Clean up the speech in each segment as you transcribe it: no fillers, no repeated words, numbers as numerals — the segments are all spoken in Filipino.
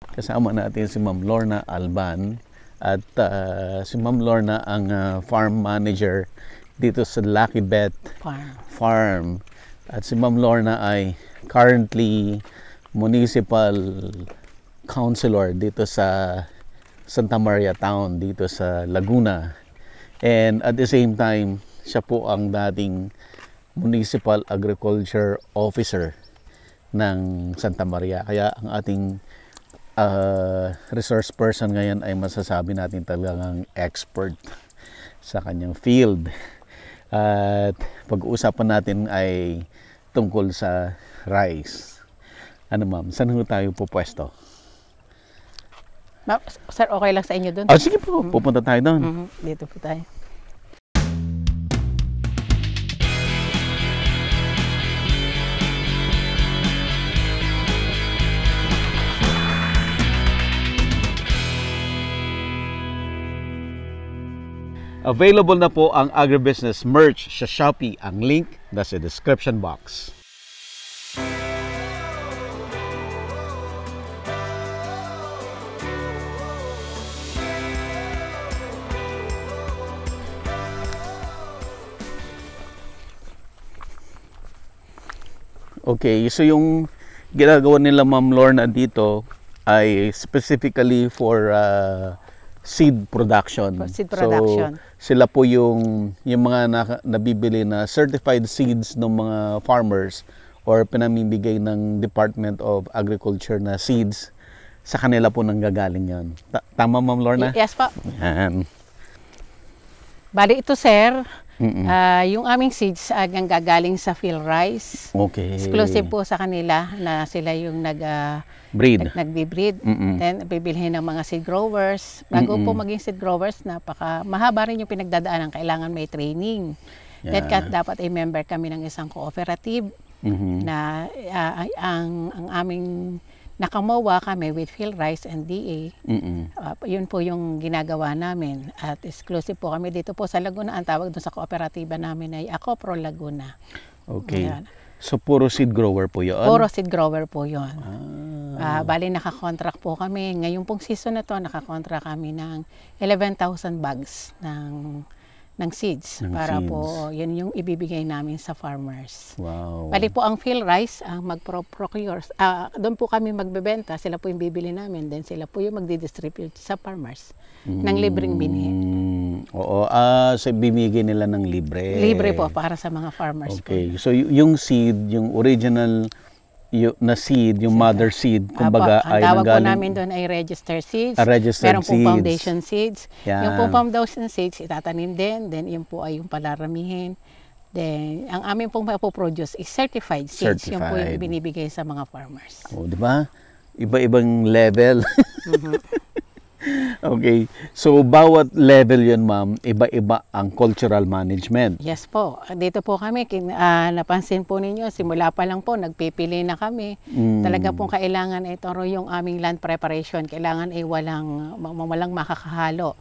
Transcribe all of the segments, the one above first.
Kasama natin si Ma'am Lorna Alban at si Ma'am Lorna ang farm manager dito sa Lucky Bet Farm. At si Ma'am Lorna ay currently municipal councilor dito sa Santa Maria Town dito sa Laguna. And at the same time, siya po ang dating municipal agriculture officer ng Santa Maria. Kaya ang ating resource person ngayon ay masasabi natin talagang expert sa kanyang field. At pag-uusapan natin ay tungkol sa rice. Ano ma'am, saan ho tayo pupwesto? Sir, okay lang sa inyo doon? Sige po, pupunta tayo doon. Dito po tayo. Available na po ang agribusiness merch sa Shopee. Ang link nasa description box. Okay, so yung ginagawa nila Ma'am Lorna dito ay specifically for seed production. Seed production. So, sila po yung mga nabibili na certified seeds ng mga farmers or pinamimigay ng Department of Agriculture na seeds, sa kanila po nanggagaling yan. Tama, Ma'am Lorna? Yes po. Yan. Bali ito, sir, yung aming seeds ay gagaling sa field rice. Okay. Exclusive po sa kanila na sila yung nagbi-breed. Then bibilhin ng mga seed growers. Bago po maging seed growers, mahaba rin yung pinagdadaanan, kailangan may training. Then dapat ay member kami ng isang cooperative na ang aming nakamowa kami with field rice and DA. Yun po yung ginagawa namin. At exclusive po kami dito po sa Laguna. Ang tawag doon sa kooperatiba namin ay Acopro Laguna. Okay. Ayan. So, puro seed grower po yun? Puro seed grower po yun. Bali, nakakontract po kami. Ngayong pong season na to, nakakontract kami ng 11,000 bags ng seeds. Para po, yun yung ibibigay namin sa farmers. Wow. Bali po, ang field rice, ang mag-procure, doon po kami magbebenta, sila po yung bibili namin, then sila po yung magdi-distribute sa farmers ng libreng binhi. Oo, so bimigay nila ng libre. Libre po para sa mga farmers. Okay, so yung seed, yung original na seed, yung mother seed, kumbaga ay ang tawag po namin doon ay registered seeds. Meron pong foundation seeds. Yung pong foundation seeds, itatanim din. Then yun po ay yung palaramihin. Then ang amin pong mapoproduce is certified seeds. Yung po yung binibigay sa mga farmers. Oh, di ba? Iba-ibang level. Okay. So, bawat level yun, ma'am, iba-iba ang cultural management. Yes po. Dito po kami, napansin po ninyo, simula pa lang po, nagpipili na kami. Talaga pong kailangan ito yung aming land preparation. Kailangan ay walang makakahalo.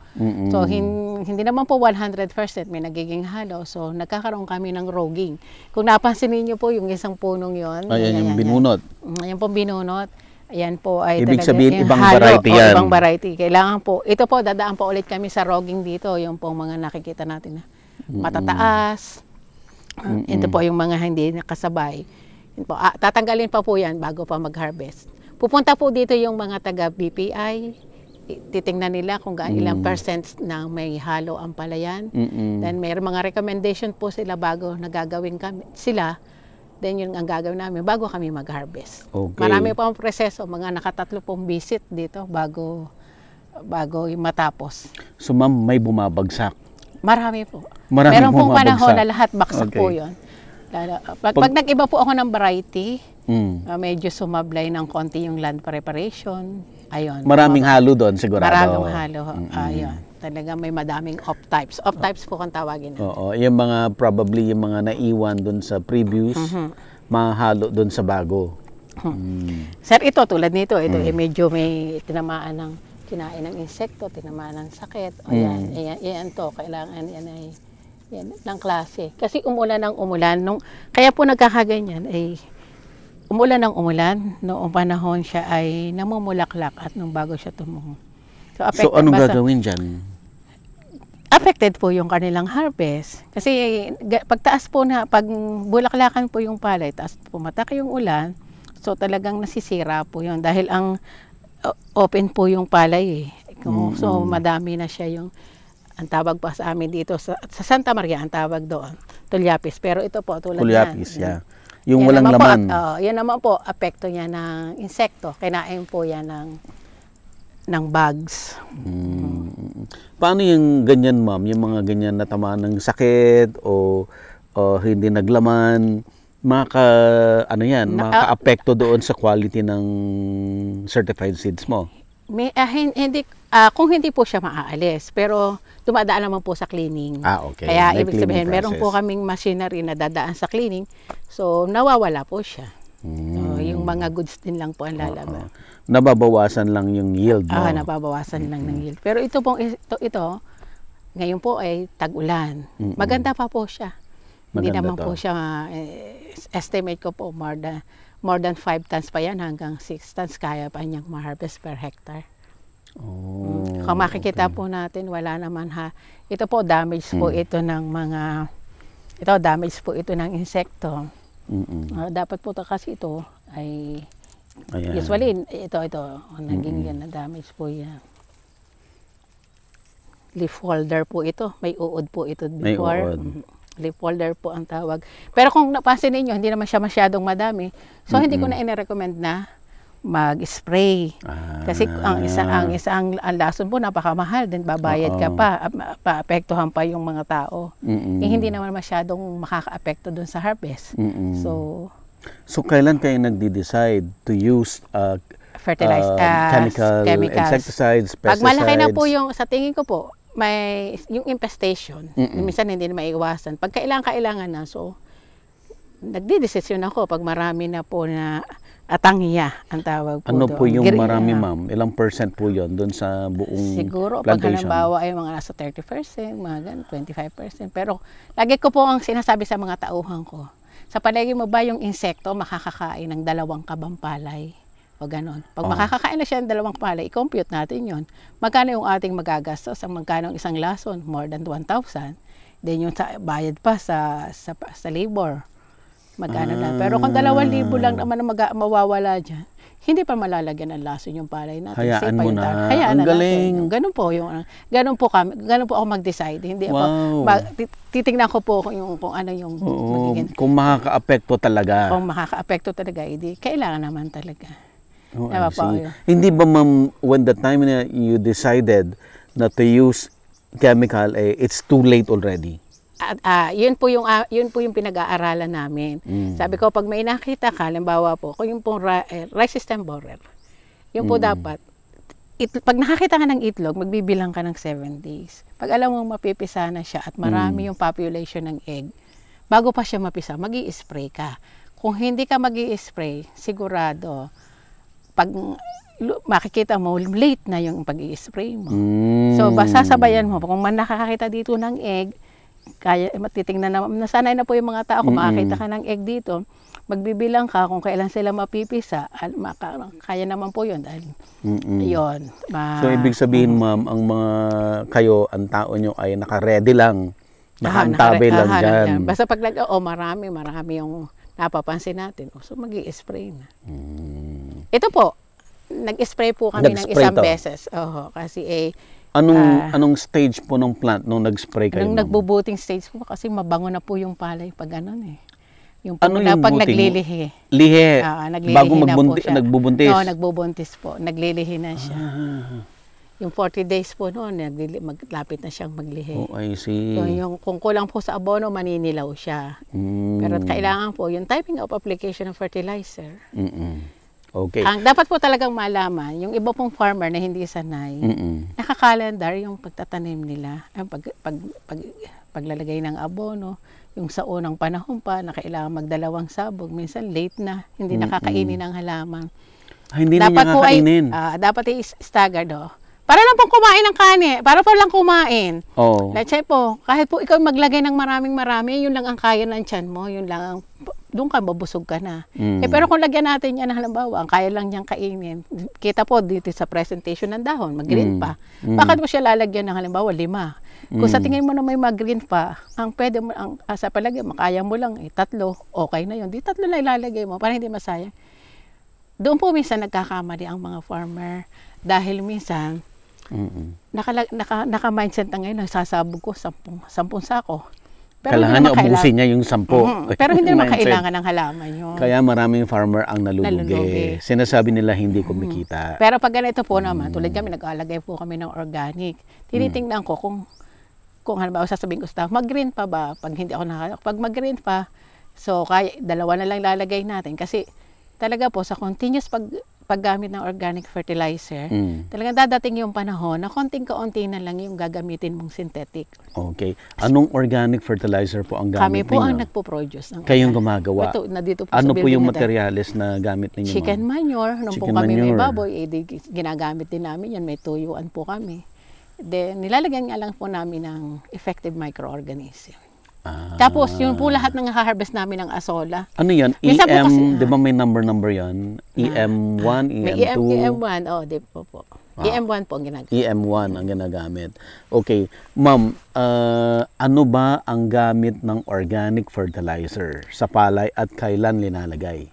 So, hindi naman po 100% may nagiging halo. So, nagkakaroon kami ng rogging. Kung napansin niyo po, yung isang punong yon. Ayan, yung binunot. Ayan po binunot. Ayan po ay ibig sabihin ibang halo, variety yan. Ibang variety. Kailangan po, ito po, dadaan po ulit kami sa rogging dito. Yung po mga nakikita natin na matataas. Ito po yung mga hindi nakasabay. Po, tatanggalin pa po yan bago pa mag-harvest. Pupunta po dito yung mga taga-BPI. Titingnan nila kung ilang percent na may halo ang palayan. Then may mga recommendation po sila bago nagagawin kami sila. Then yun ang gagawin namin bago kami mag-harvest. Okay. Marami pa ang proseso, mga nakatatlo pong visit dito bago matapos. So ma'am, may bumabagsak? Marami po. Meron pong panahon na lahat baksak po yun. Pag nag-iba po ako ng variety, medyo sumablay ng konti yung land preparation. Ayun. Maraming halo doon sigurado. Maraming halo. Ayun. Talaga may madaming off-types. Off-types po kung tawagin. Oo. Yung mga, probably yung mga naiwan doon sa previous, mahalo doon sa bago. Sir, ito tulad nito, ito medyo may tinamaan ng kinain ng insekto, tinamaan ng sakit. O yan to, kailangan yan ay yan ng klase. Kasi umulan ng umulan. Kaya po nagkakaganyan ay umulan ng umulan. Noong panahon siya ay namumulaklak at nung bago siya tumungo. So anong gagawin dyan? Affected po yung kanilang harvest. Kasi pagtaas po na, pag bulaklakan po yung palay, taas pumatak yung ulan, so talagang nasisira po yun. Dahil ang open po yung palay eh. So madami na siya yung, ang tawag pa sa amin dito, sa Santa Maria, ang tawag doon, tulyapis. Pero ito po, tulad tulyapis, yan. Yung yan walang laman. Yan naman po, apekto niya ng insekto. Kinain po yan ng bugs. Paano yung ganyan, ma'am? Yung mga ganyan na tamaan ng sakit o hindi naglaman, maka-apekto doon sa quality ng certified seeds mo? Kung hindi po siya maaalis, pero dumadaan naman po sa cleaning. Okay. Kaya ibig sabihin, meron po kaming machinery na dadaan sa cleaning, so nawawala po siya. So, yung mga goods din lang po ang lalabas. Nababawasan lang yung yield mo. Nababawasan lang ng yield. Pero ito ngayon po ay tag-ulan. Maganda pa po siya. Hindi naman po siya, estimate ko po, more than 5 tons pa yan, hanggang 6 tons kaya pa niyang ma-harvest per hectare. Kung makikita po natin, wala naman ito po, damage po ito ng damage po ito ng insekto. Dapat po kasi ito ay, usually, ito, naging yan, na damage po yan. Leaf holder po ito, may uod po ito before. Leaf holder po ang tawag. Pero kung napansin ninyo, hindi naman siya masyadong madami. So, hindi ko na ina-recommend na mag-spray. Kasi ang lason po napakamahal din, babayad ka pa, paapektuhan pa yung mga tao. Hindi naman masyadong makaka-apekto dun sa harvest. So kailan kayo nagde-decide to use chemicals, insecticides, pesticides? Pag malaki na po yung, sa tingin ko po, may yung infestation, minsan hindi na maiwasan. Pag kailangan na, so nagdidesisyon ako pag marami na po na atangya ang tawag po Ano doon. po yung marami, ma'am? Ilang percent po yun doon sa buong siguro, plantation? Pag halimbawa ay mga nasa 30%, mga ganun, 25%. Pero lagi ko po ang sinasabi sa mga tauhan ko, sa palagi mo ba yung insekto makakakain ng 2 kabang palay? O ganon. Pag makakakain na siya ng 2 palay, i-compute natin yon. Magkano yung ating magagastos? Magkano ang isang lason? More than 1,000. Then yung bayad pa sa labor. Magkano na. Pero kung 2,000 lang naman ang mawawala dyan, hindi pa malalagyan ng lason yung palay natin. Hayaan mo na. Hayaan ang na galing. natin. Ganun po ako mag-decide. Hindi ako, titingnan ko po kung ano yung magiging. Kung makaka-apekto talaga. Kung makaka-apekto talaga, hindi kailangan naman talaga. Hindi ba, ma'am, when the time na you decided not to use chemical, it's too late already? Yun po yung pinag-aaralan namin. Sabi ko, pag may nakita ka, halimbawa po, kung yung pong rice stem borer, yun po dapat, pag nakakita ka ng itlog, magbibilang ka ng 7 days. Pag alam mo mapipisa na siya at marami yung population ng egg, bago pa siya mapisa, mag-i-spray ka. Kung hindi ka mag-i-spray, sigurado, pag makikita mo, late na yung pag-i-spray mo. So, sasabayan mo. Kung man nakakakita dito ng egg, kaya matitingnan na, nasanay na po yung mga tao, kung makakita ka ng egg dito, magbibilang ka kung kailan sila mapipisa, kaya naman po yun. Dahil, yun. So, ibig sabihin, ma'am, ang ang tao nyo ay naka-ready lang, naka-antabi lang dyan. Basta pag marami yung napapansin natin, so mag-i-spray na. Ito po, nag-spray po kami ng isang beses. Kasi anong stage po ng plant nung nag-spray kayo? Nung nagbubuting stage po, kasi mabango na po yung palay pag ganun eh. Yung ano yung pag buting? naglilihi. Lihe? Naglilihi bago nagbubuntis? Oo, nagbubuntis po. Naglilihi na siya. Yung 40 days po noon, maglapit na siyang maglihi. Oh, I see. So, kung kulang po sa abono, maninilaw siya. Pero kailangan po, yung typing of application ng fertilizer. Okay. Ang dapat po talagang malaman, yung iba pong farmer na hindi sanay, nakakalendar yung pagtatanim nila, paglalagay ng abono, yung sa unang panahon pa, na kailangan magdalawang sabog, minsan late na, hindi nakakainin ang halaman. Hindi na niya kakainin. Dapat i-staggered Para lang pong kumain ng kani, para pa lang kumain. Oh. Let's say po, kahit po ikaw maglagay ng marami, yun lang ang kaya ng tiyan mo, yun lang ang doon ka, mabusog ka na. Pero kung lagyan natin yan, halimbawa, ang kaya lang niyang kainin, kita po dito sa presentation ng dahon, mag-green pa. Bakit mo siya lalagyan ng halimbawa 5? Kung sa tingin mo na may mag-green pa, ang pwede mo, sa palagay, makaya mo lang 3, okay na yun. Di 3 na ilalagay mo para hindi masayang. Doon po minsan nagkakamali ang mga farmer dahil minsan naka-mindset na ngayon, sasabog ko 10 sako. Pero kailangan niya ubusin niya yung 10. Pero hindi naman kailangan ng halaman yun. Kaya maraming farmer ang nalulugi. Sinasabi nila hindi kumikita. Pero pag ganito po naman, tulad kami, nag-aalagay po kami ng organic. Tinitingnan ko kung halimbawa sasabihin ko sa mag-green pa ba? Pag hindi ako pag mag-green pa, so kaya 2 na lang lalagay natin. Kasi talaga po sa continuous paggamit ng organic fertilizer, talagang dadating yung panahon na konting-kaunti na lang yung gagamitin mong synthetic. Okay. Anong organic fertilizer po ang gamit Kami po ninyo? ang nagpo-produce. Kayong gumagawa? Ito, na dito po ano sa po yung building materials na gamit ninyo? Chicken manure. Nung po Chicken kami may manure. baboy, ginagamit din namin yan. May tuyuan po kami. Then, nilalagyan nga lang po namin ng effective microorganism. Tapos, yun po lahat ng harvest namin ng asola. Ano yan? Minsan po kasi, di ba may number yan? EM1, may EM2? EM1, di po. EM1 po ang ginagamit. EM1 ang ginagamit. Okay. Ma'am, ano ba ang gamit ng organic fertilizer sa palay at kailan linalagay?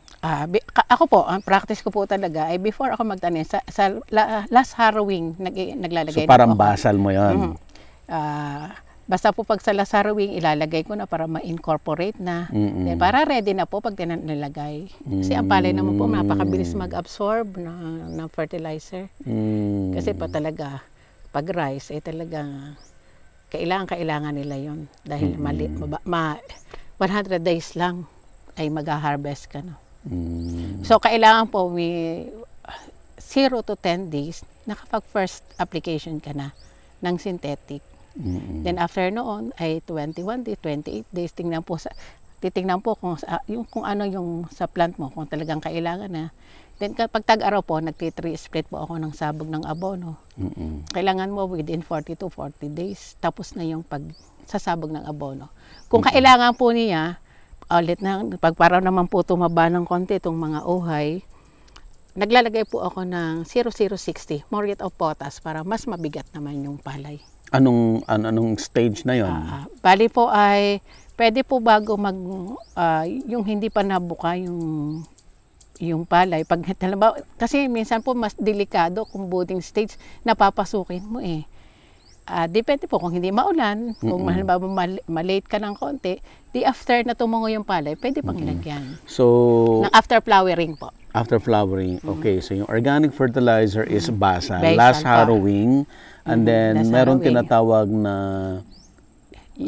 Ako po, ang practice ko po talaga ay before ako magtanim, sa last harrowing, naglalagay so parang na po basal mo yan? Basta po pag sa last harrowing, ilalagay ko na para ma-incorporate na. Then, para ready na po pag nilagay. Kasi ang palay naman po, napakabilis mag-absorb ng fertilizer. Kasi pa talaga, pag rice, talaga, kailangan nila yon dahil 100 days lang ay mag-harvest ka na. So, kailangan po 0 to 10 days, nakapag first application ka na ng synthetic. Then after noon ay 21 days, 28 days, titingnan po kung ano yung sa plant mo, kung talagang kailangan na. Then kapag tag-araw po, nagti-3 split po ako ng sabog ng abono. Kailangan mo within 40 to 40 days, tapos na yung pagsasabog ng abono. Kung kailangan po niya, ulit na, pag para naman po tumaba ng konti itong mga uhay, naglalagay po ako ng 0060, muriate of potash, para mas mabigat naman yung palay. Anong stage na yon? Bali po ay, pwede po bago yung hindi pa nabuka yung palay. Pag, kasi minsan po mas delikado kung budding stage, napapasukin mo eh. Depende po kung hindi maulan, kung malate ka ng konti, di after na tumungo yung palay, pwede pang ilagyan. So, after flowering po. After flowering, okay. So yung organic fertilizer is basal, last harrowing, and then meron tinatawag na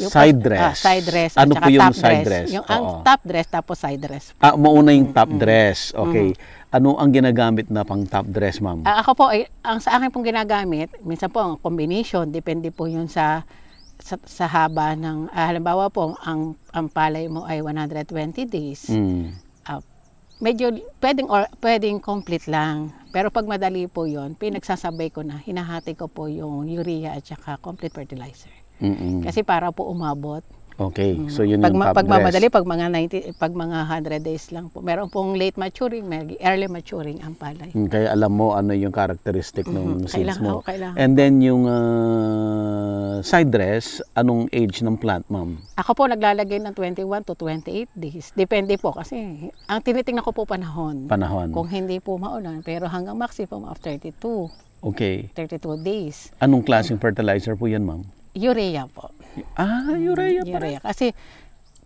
side dress. Side dress. Ano po yung side dress? Yung top dress tapos side dress. Mauna yung top dress. Okay. Ano ang ginagamit na pang top dress, ma'am? Ako po, ang sa akin pong ginagamit, minsan po ang combination, depende po yun sa haba ng, halimbawa po, ang palay mo ay 120 days. Medyo pwedeng complete lang. Pero pag madali po yun, pinagsasabay ko na, hinahati ko po yung urea at saka complete fertilizer. Kasi para po umabot. Okay, so yun yung top dress. Pag mamadali, pag mga 100 days lang po. Meron pong late maturing, early maturing ang palay. Kaya alam mo ano yung characteristic ng seeds mo. Kailangan. And then yung side dress, anong age ng plant, ma'am? Ako po naglalagay ng 21 to 28 days. Depende po kasi ang tinitingnan ko po panahon. Kung hindi po maulan, pero hanggang maximum of 32. Okay. 32 days. Anong klaseng fertilizer po yan, ma'am? Urea po. Urea pa. Urea. Kasi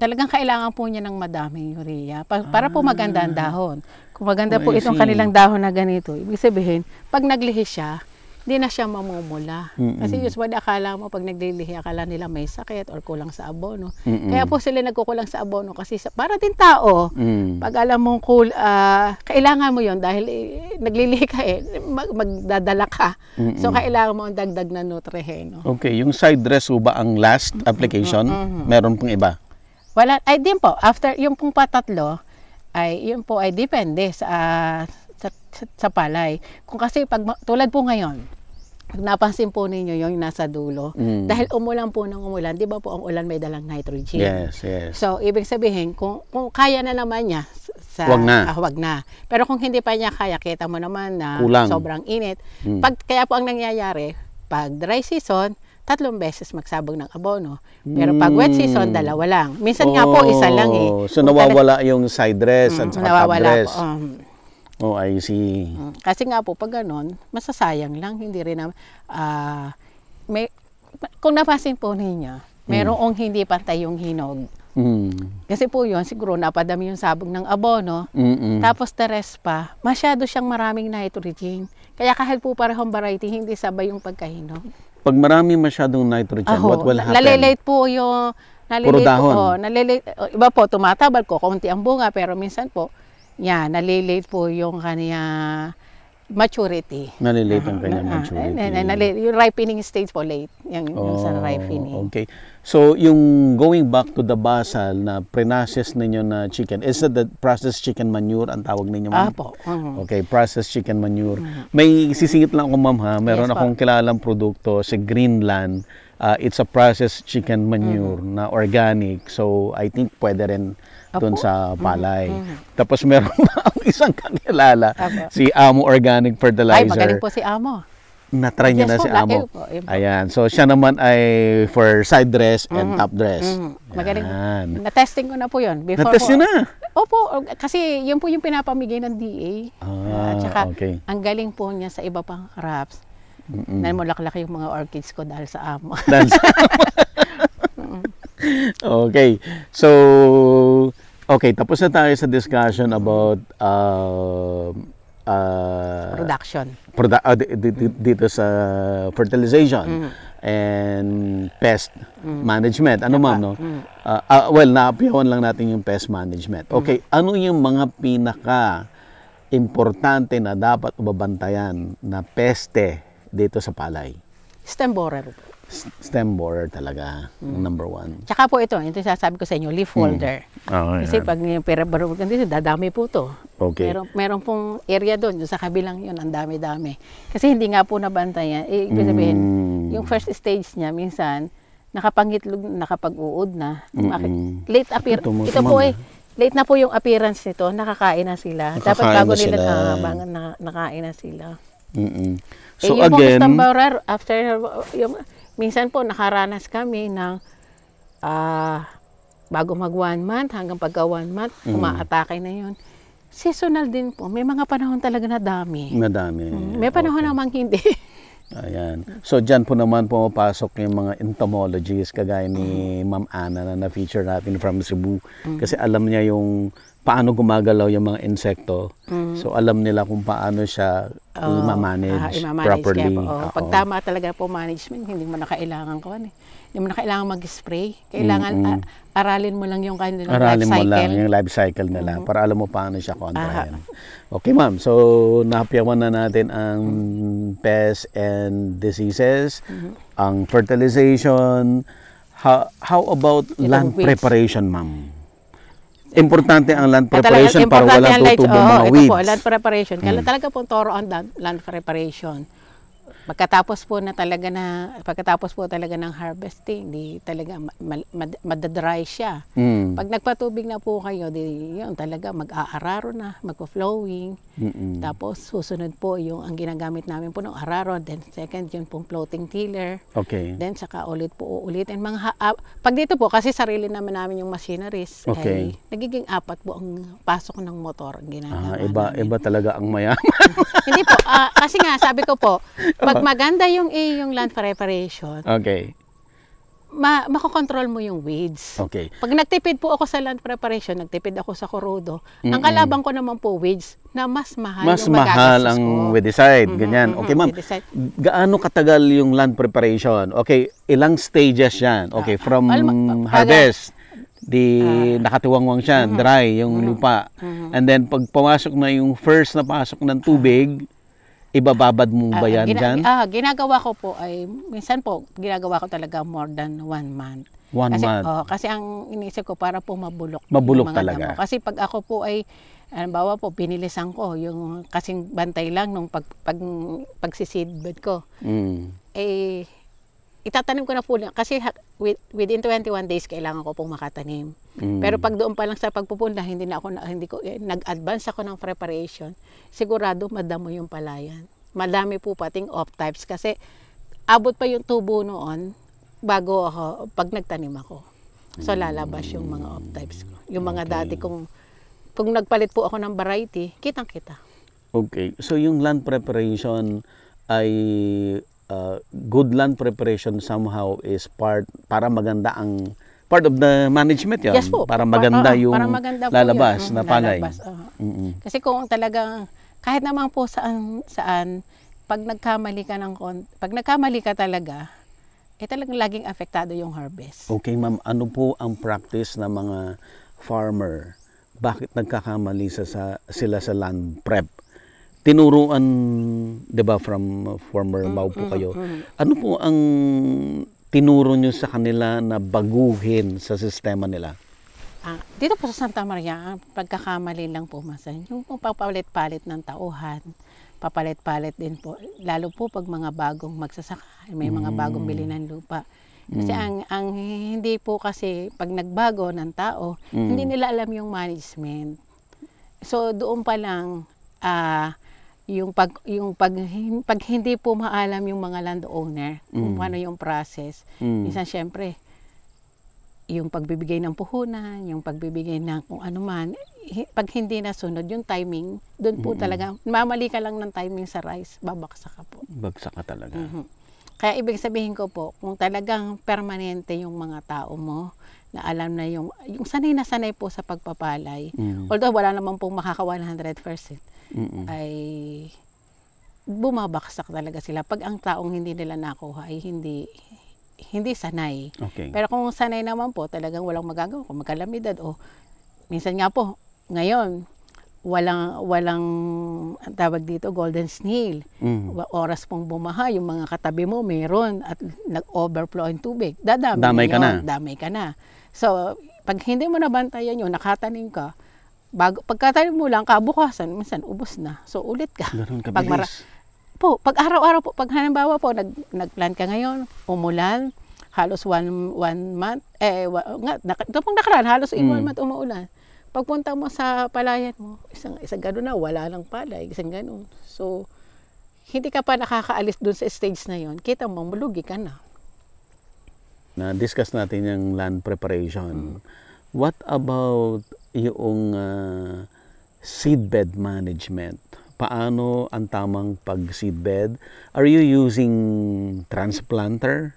talagang kailangan po niya ng madaming urea para po maganda ang dahon. Kung maganda po itong kanilang dahon na ganito, ibig sabihin, pag naglihi siya, hindi na siya mamumula. Kasi usually akala mo pag naglilihi, akala nila may sakit or kulang sa abono. Kaya po sila nagkukulang sa abono kasi para din tao, pag alam mong kailangan mo yon dahil naglilihi ka magdadala ka. So kailangan mo ang dagdag na nutriheno. Okay, yung side dress ba ang last application? Meron pong iba? Wala, ay din po, after yung pong patatlo, yun po ay depende sa palay. Kung kasi tulad po ngayon, Pag napansin po ninyo yung nasa dulo, dahil umulan po ng umulan, di ba po ang ulan may dalang nitrogen? Yes, yes. So, ibig sabihin, kung kaya na naman niya, wag na. Pero kung hindi pa niya kaya, kita mo naman na kulang. Sobrang init. Kaya po ang nangyayari, pag dry season, 3 beses magsabog ng abono. Pero pag wet season, 2 lang. Minsan nga po, 1 lang eh. So, nawawala yung side dress at saka top dress. Po, I see. Kasi nga po, pag ganon, masasayang lang. Hindi rin na, kung napansin po ninyo, merong hindi pantay yung hinog. Kasi po yun, siguro napadami yung sabog ng abono. Tapos the rest pa, masyado siyang maraming nitrogen. Kaya kahit po parehong variety, hindi sabay yung pagkahinog. Pag marami masyadong nitrogen, what will happen? Nalilate po yung... Puro dahon. Iba po, tumatabal ko, konti ang bunga, pero minsan po, nalilate po yung kanya maturity. Nalilate ang kanya maturity. Yung ripening stage po late. Yung sa ripening. Okay. So, yung going back to the basal na pre-process ninyo na chicken, is that the processed chicken manure ang tawag ninyo, ma'am? Po. Okay, processed chicken manure. May sisingit lang ako, ma'am, ha? Meron akong kilalang produkto sa Greenland. It's a processed chicken manure na organic. So, I think pwede rin doon sa palay. Tapos meron pa ang isang kakilala, si Amo Organic Fertilizer. Ay, magaling po si Amo. Na-try niya na si Amo. Ayan. So, siya naman ay for side dress and top dress. Magaling. Na-testing ko na po yun. Na-test nyo na? Opo. Kasi yun po yung pinapamigay ng DA. At saka, okay. Ang galing po niya sa iba pang crops. Namulaklak yung mga orchids ko dahil sa Amo. Okay. So, okay, tapos na tayo sa discussion about production. Dito sa fertilization and pest management. Ano ma'am, no? Well, naapiyawan lang natin yung pest management. Okay, ano yung mga pinaka importante na dapat babantayan na peste dito sa palay? Stem borer. Stem borer talaga, number 1. Tsaka po ito yung sasabi ko sa inyo, leaf folder. Kasi pag yung pera-barong dito, dadami po to. Okay. Meron pong area doon sa kabilang yun, ang dami-dami. Kasi hindi nga po nabantayan. Ibig sabihin, yung first stage niya, minsan, nakapangitlog, nakapag-uod na. Late appear. Ito po late na po yung appearance nito, nakakain na sila. Dapat bago nila nakain na sila. So yung again, stem borer, after yung minsan po nakaranas kami ng bago mag 1 month hanggang pagka 1 month, umaatake na yun. Seasonal din po. May mga panahon talaga na dami. May panahon namang hindi. Ayan. So, dyan po naman pumapasok yung mga entomologists kagaya ni Ma'am Ana na na-feature natin from Cebu. Kasi alam niya yung paano gumagalaw yung mga insekto. So, alam nila kung paano siya i-manage properly. Pag tama talaga po management, hindi mo na kailangan hindi mo na kailangan mag-spray. Kailangan aralin mo lang yung kanilang life cycle. Aralin mo lang yung life cycle nila para alam mo paano siya kontrahin. Okay, ma'am. So, napiyawan na natin ang pests and diseases, ang fertilization. How about land preparation, ma'am? Importante ang land preparation para walang tutubong mga weeds. Ito po, land preparation. Talaga po toro ang land preparation. Pagkatapos po talaga ng harvesting, di talaga madadry siya. Pag nagpatubig na po kayo, yun talaga mag-aararo na, magpo-flowing. Tapos susunod po yung ang ginagamit namin po ng araro, then second yun pong floating tiller. Okay. Then saka uulitin pag dito po kasi sarili namin yung machineries. Okay. Nagiging 4 po ang pasok ng motor ang ginagawa. Iba talaga ang mayaman. Hindi po, kasi nga sabi ko po, pag maganda yung land preparation, okay, makokontrol mo yung weeds. Okay. Pag nagtipid po ako sa land preparation, nagtipid ako sa kurodo, ang kalabang ko naman po weeds na mas mahal ang weedicide, ganyan. Okay, ma'am. Gaano katagal yung land preparation? Okay, ilang stages yan? Okay, from harvest, nakatiwangwang siya, dry yung lupa. And then pag pumasok na yung first na pasok ng tubig, ibababad mo ba yan dyan? Ginagawa ko po ay, minsan po, ginagawa ko talaga more than 1 month. 1 month? Kasi ang inisip ko para po mabulok. Mabulok talaga. Damo. Kasi pag ako po ay Halimbawa po, pinilisan ko yung kasing bantay lang nung pagsiseedbed ko. Eh, itatanim ko na po kasi within 21 days kailangan ko pong makatanim. Pero pag doon pa lang sa pagpupunla, hindi ko nag-advance ako ng preparation, sigurado madamo yung palayan. Madami po pating off types kasi abot pa yung tubo noon bago ako pag nagtanim ako. So lalabas yung mga off types ko. Yung mga dati kung nagpalit po ako ng variety, kitang-kita. Okay. So yung land preparation ay good land preparation somehow is para maganda ang part of the management yan. Yes po. Para maganda yung para maganda lalabas yun. na palay. Kasi kung talagang kahit naman po saan pag nagkamali ka talaga, talagang laging apektado yung harvest. Okay, ma'am. Ano po ang practice ng mga farmer? Bakit nagkakamali sila sa land prep? Tinuruan, 'di ba, from former MAU po kayo. Ano po ang tinuro nyo sa kanila na baguhin sa sistema nila? Dito po sa Santa Maria, ang pagkakamali lang po masan, yung papalit-palit ng tauhan, papalit-palit din po, lalo po pag mga bagong magsasaka, may mga bagong bili ng lupa. Kasi ang hindi po kasi pag nagbago ng tao, hindi nila alam yung management. So doon pa lang yung pag hindi po maalam yung mga landowner kung paano yung process. Minsan syempre yung pagbibigay ng puhunan, yung pagbibigay ng kung ano man, pag hindi nasunod yung timing, doon po talaga mamali ka lang ng timing sa rice, babaksak ka po. Bagsak ka talaga. Kaya ibig sabihin ko po, kung talagang permanente yung mga tao mo, na alam na yung sanay na sanay po sa pagpapalay, although wala naman pong makaka 100%, ay bumabaksak talaga sila. Pag ang taong hindi nila nakuha ay hindi sanay. Okay. Pero kung sanay naman po, talagang walang magagawa. Kung magkalamidad o minsan nga po, ngayon, walang ang tawag dito, golden snail. Oras pong bumaha, yung mga katabi mo meron at nag-overflow ang tubig. Damay ka na. So, pag hindi mo nabantayan yun, nakatanim ka, pagkatanim mo lang, kabukasan, minsan ubos na. So, ulit ka. Ganun kabilis. Pag araw-araw po, pag halimbawa po, nagplant ka ngayon, umulan, halos one month, ito pong nakaraan, halos in 1 month umuulan. Pagpunta mo sa palayan mo, isang gano'n na, wala lang palay, isang gano'n. So, hindi ka pa nakakaalis dun sa stage na yon, kita mo, malugi ka na. Na-discuss natin yung land preparation. What about yung seedbed management? Paano ang tamang pag-seedbed? Are you using transplanter?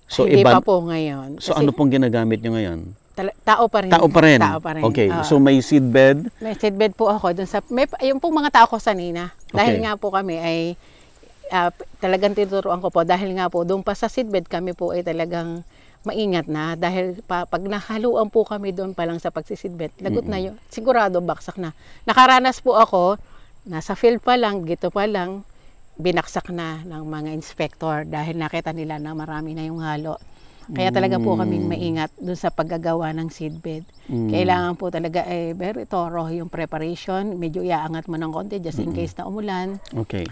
So, hindi pa po ngayon. So, ano pong ginagamit nyo ngayon? Tao pa rin. Tao pa rin. Okay. So may seedbed? May seedbed po ako dun sa yung pong mga tao ko sanina. Dahil nga po kami ay talagang tinuturuan ko po dahil nga po doon pa sa seedbed kami po ay talagang maingat na dahil pag nahaluan po kami doon pa lang sa pagsiseedbed, lagot na yun. Sigurado baksak na. Nakaranas po ako, nasa field pa lang, gito pa lang, binaksak na ng mga inspector dahil nakita nila na marami na yung halo. Kaya talaga po kaming maingat dun sa paggagawa ng seedbed. Kailangan po talaga very thorough yung preparation. Medyo iaangat mo ng konti just in case na umulan. Okay.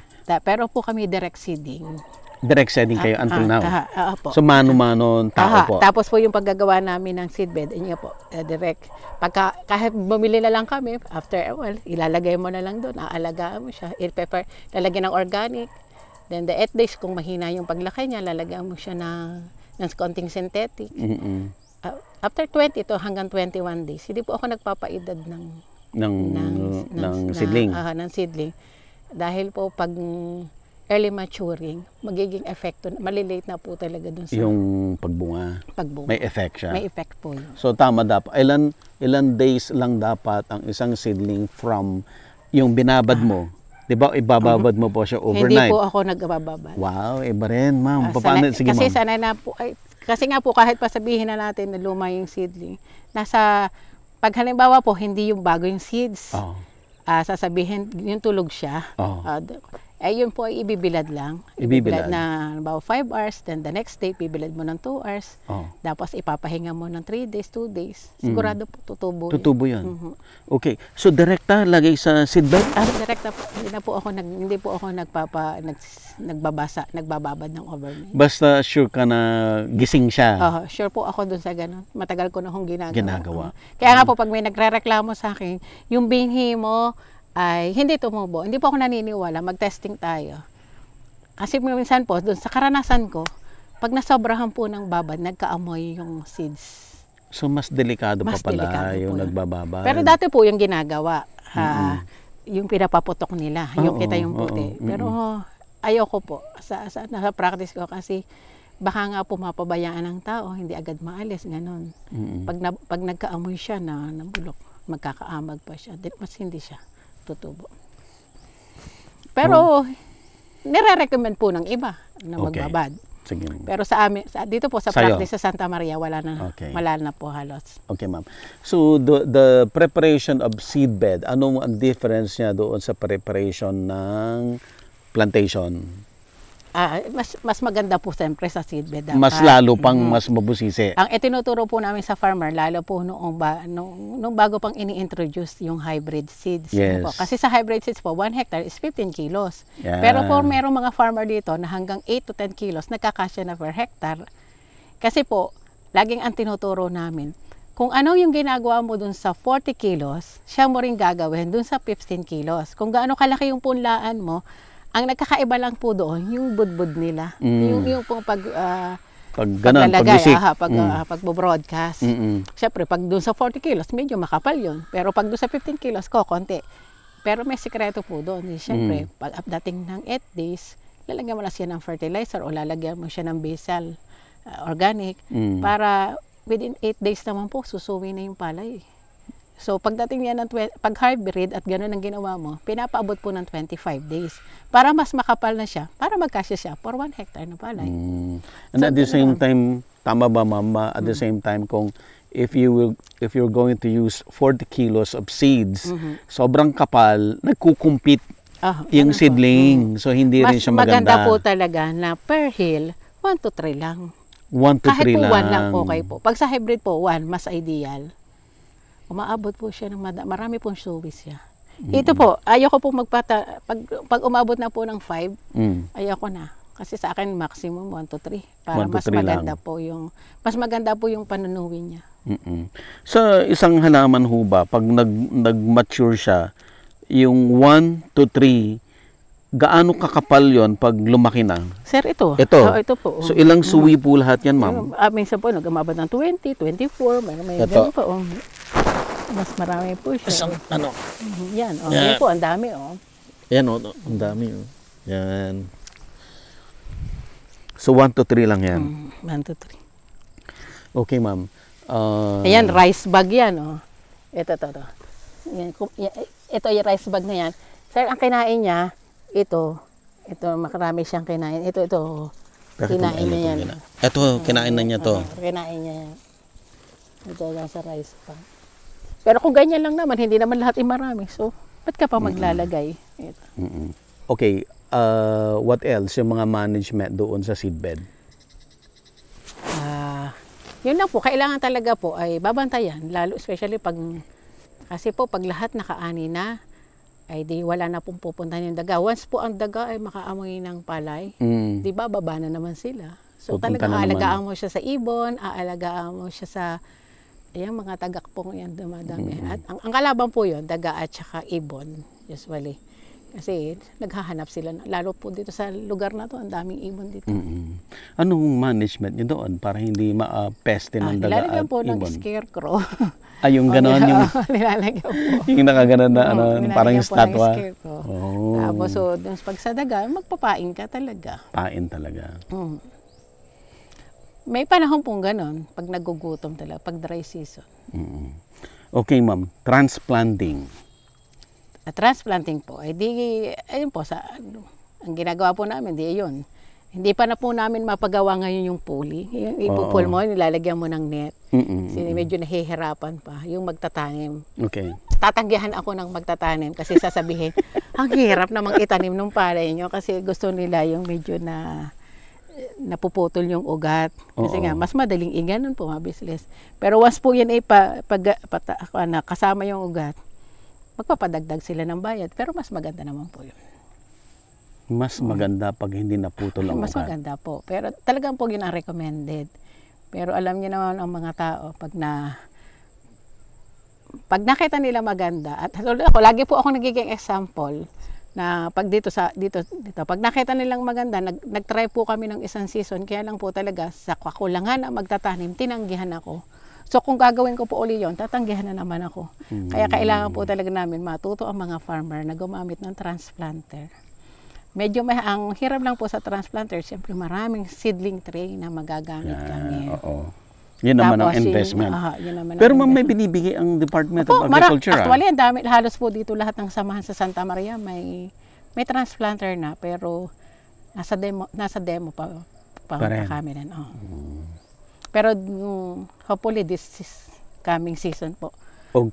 Pero po kami direct seeding. Direct seeding kayo until now? Po. So mano-mano tao po? Tapos po yung paggagawa namin ng seedbed, yun po, direct. Kahit bumili na lang kami, after a while, ilalagay mo na lang doon, aalagaan mo siya, lalagyan ng organic. Then the 8 days, kung mahina yung paglaki niya, lalagyan mo siya ng konting synthetic. After 20 to hanggang 21 days, hindi po ako nagpapaedad ng seedling. Ng seedling. Dahil po pag early maturing, magiging epekto, malilate na po talaga dun sa yung pagbunga. May effect siya. May effect po yun. So tama dapat. Ilan days lang dapat ang isang seedling from yung binabad mo? Di ba, ibababad mo po siya overnight? Hindi po ako nagbababad. Wow, iba rin, ma'am. Paano? Sige, kasi ma'am. sanay na po, kasi nga po kahit pa sabihin na natin na luma yung seedling, pag halimbawa po, hindi yung bago yung seeds, sasabihin, yung tulog siya, Yun po ay ibibilad lang. Ibibilad na about 5 hours, then the next day, bibilad mo ng 2 hours. Oh. Tapos ipapahinga mo ng 3 days, 2 days. Sigurado po, tutubo. Tutubo yan. Okay. So, direkta lagay sa seedbed? Direkta po. Hindi po ako nagbababad ng overnight. Basta sure ka na gising siya. Sure po ako dun sa ganun. Matagal ko na akong ginagawa. Kaya nga po, pag may nagre-reklamo sa akin, yung binhi mo ay hindi tumubo. Hindi po ako naniniwala. Mag-testing tayo. Kasi minsan po, dun sa karanasan ko, pag nasobrahan po ng babad, nagkaamoy yung seeds. So, mas delikado pa pala yung nagbababad. Pero dati po yung ginagawa. Yung pinapaputok nila. Yung kita yung puti. Pero ayoko po. Nasa practice ko kasi baka nga po mapabayaan ng tao, hindi agad maalis, ganon. Pag nagkaamoy siya na bulok, magkakaamag pa siya. Mas hindi siya tutubo. Pero nire-recommend po ng iba na magbabad. Sige. Pero sa amin, dito po sa practice sa Santa Maria, wala na po halos. Okay, ma'am. So, the preparation of seedbed, ano ang difference niya doon sa preparation ng plantation? Mas maganda po siyempre sa seedbed. Mas lalo pang mas mabusisi. Ang itinuturo po namin sa farmer, lalo po nung bago pang ini-introduce yung hybrid seeds. Yes. Po. Kasi sa hybrid seeds po, 1 hectare is 15 kilos. Yeah. Pero po merong mga farmer dito na hanggang 8 to 10 kilos, nagkakasya na per hectare. Kasi po, laging ang tinuturo namin, kung ano yung ginagawa mo dun sa 40 kilos, siya mo rin gagawin dun sa 15 kilos. Kung gaano kalaki yung punlaan mo, ang nagkakaiba lang po doon, yung budbud nila. Yung pong paglalagay, pag-broadcast. Siyempre, pag doon sa 40 kilos, medyo makapal yun. Pero pag doon sa 15 kilos, konti. Pero may sikreto po doon. Siyempre, pag updating ng 8 days, lalagyan mo na siya ng fertilizer o lalagyan mo siya ng basal organic para within 8 days naman po, susuwi na yung palay. So, pagdating niya ng pag hybrid at gano'n ang ginawa mo, pinapaabot po ng 25 days para mas makapal na siya, para magkasya siya for 1 hectare na palay. And at the same time, tama ba mama, at the same time kung if you're going to use 40 kilos of seeds, sobrang kapal, nagkukumpit yung seedling. So, hindi rin siya maganda. Maganda po talaga na per hill, 1 to 3 lang. 1 to 3 lang. Kahit po 1 lang, okay po. Pag sa hybrid po, 1, mas ideal. Umaabot po siya ng marami pong showbiz siya. Ito po, ayoko po pag umabot na po ng 5, ayoko na. Kasi sa akin maximum 1 to 3 para mas maganda po yung panunuwi niya. Sa isang halaman ho ba, pag nag-mature siya, yung 1 to 3, gaano kakapal yon pag lumaki na? Sir, ito. Ito po. So ilang suwi po lahat yan, ma'am? Minsan po, nag-umabot ng 20, 24, may ganun po. Mas marami po siya. Isang ano? Yan, yan po, ang dami. Yan, ang dami. Yan. So, 1 to 3 lang yan? 1 to 3. Okay, ma'am. Ayan, rice bag yan. Ito. Yan, ito yung rice bag na yan. Sir, ang kinain niya, ito, makarami siyang kinain. Ito. Kinain niya yan. Ito, kinain na niya to. Kinain niya yan. Ito lang sa rice bag. Pero kung ganyan lang naman, hindi naman lahat marami. So, ba't ka pa maglalagay? Okay, what else? Yung mga management doon sa seedbed? Yun lang po, kailangan talaga po ay babantayan. Lalo, especially kasi po pag lahat nakaani na, ay di wala na pong pupuntahan yung daga. Once po ang daga ay makaamoy ng palay, di ba, baba na naman sila. So, talagang aalagaan mo siya sa ibon, aalagaan mo siya sa mga tagakpong yan dumadami. At ang kalaban po yun, daga at saka ibon, usually. Kasi naghahanap sila, lalo po dito sa lugar na to, ang daming ibon dito. Anong management nyo doon para hindi ma-peste ng daga at ibon? Nilalagyan po ng scarecrow. Yung gano'n, nilalagyan po. Yung nakaganon na parang yung statwa. Tapos, so, pag sa daga, magpapain ka talaga. Pain talaga. May panahon pong ganon, pag nagugutom talaga, pag dry season. Okay, ma'am. Transplanting. Transplanting po, ayun po, ang ginagawa po namin, ayun. Hindi pa na po namin mapagawa ngayon yung pulley. Yung ipupul mo, nilalagyan mo ng net. Kasi medyo nahihirapan pa, yung magtatanim. Okay. tatanggihan ako ng magtatanim kasi sasabihin, ang hirap namang itanim ng palay nyo kasi gusto nila yung medyo na napuputol yung ugat. Kasi nga, mas madaling iganon po, mabilis. Pero once po yan ay kasama yung ugat, magpapadagdag sila ng bayad. Pero mas maganda naman po yun. Mas maganda pag hindi naputol ang Mas ugat. maganda po. Pero talagang po yun ang recommended. Pero alam niyo naman ang mga tao, pag nakita nila maganda, at ako, lagi po ako nagiging example, na pag dito, pag nakita nilang maganda, nag-try po kami ng isang season, kaya lang po talaga, sa kakulangan ang magtatanim, tinanggihan ako. So kung gagawin ko po uli yun, tatanggihan na naman ako. Kaya kailangan po talaga namin matuto ang mga farmer na gumamit ng transplanter. Medyo ang hirap lang po sa transplanter, siyempre maraming seedling tray na magagamit kami. Oo. Yun naman ang investment. Yun naman Pero ma'am, may binibigay ang Department of Agriculture. Actually, ang dami, halos po dito lahat ng samahan sa Santa Maria may transplanter na, pero nasa demo pa kami din. Pero hopefully this coming season po,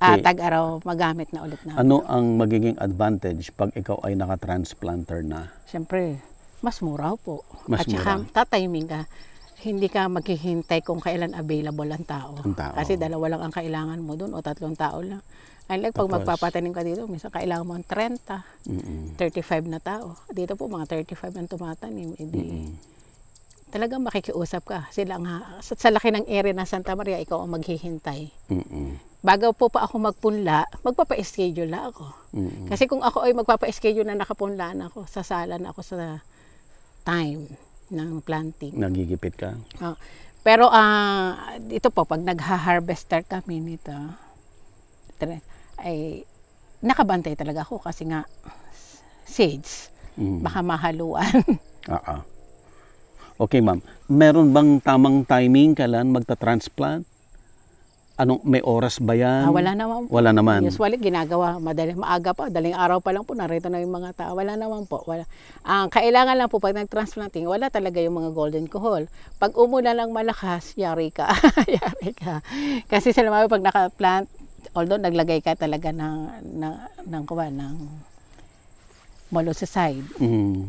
tag-araw magamit na ulit namin. Ano ang magiging advantage pag ikaw ay naka-transplanter na? Siyempre, mas mura po. Mas At saka tatiming ka. Hindi ka maghihintay kung kailan available ang tao. Kasi 2 lang ang kailangan mo doon o 3 tao lang. Unlike pag magpapatanim ka dito, minsan kailangan mo 30, 35 na tao. Dito po mga 35 ang tumatanim. Talagang makikiusap ka. Sa laki ng area ng Santa Maria, ikaw ang maghihintay. Bago po pa ako magpunla, magpapa-schedule na ako. Kasi kung ako ay magpapa-schedule na nakapunla na ako, sasalan ako sa time ng planting. Nagigipit ka? Pero ito po, pag nagha-harvester kami nito, ay nakabantay talaga ako kasi nga seeds, baka mahaluan. Okay ma'am, meron bang tamang timing kailan magta-transplant? May oras ba yan? Wala naman po. Wala naman. Usually ginagawa maaga pa, daling araw pa lang po, narito na yung mga tao. Wala naman po. Ang kailangan lang po pag nag-transplanting, wala talaga yung mga golden kohol. Pag umulan lang malakas, yari ka. Yari ka. Kasi sila pag naka-plant, although naglagay ka talaga ng molusicide.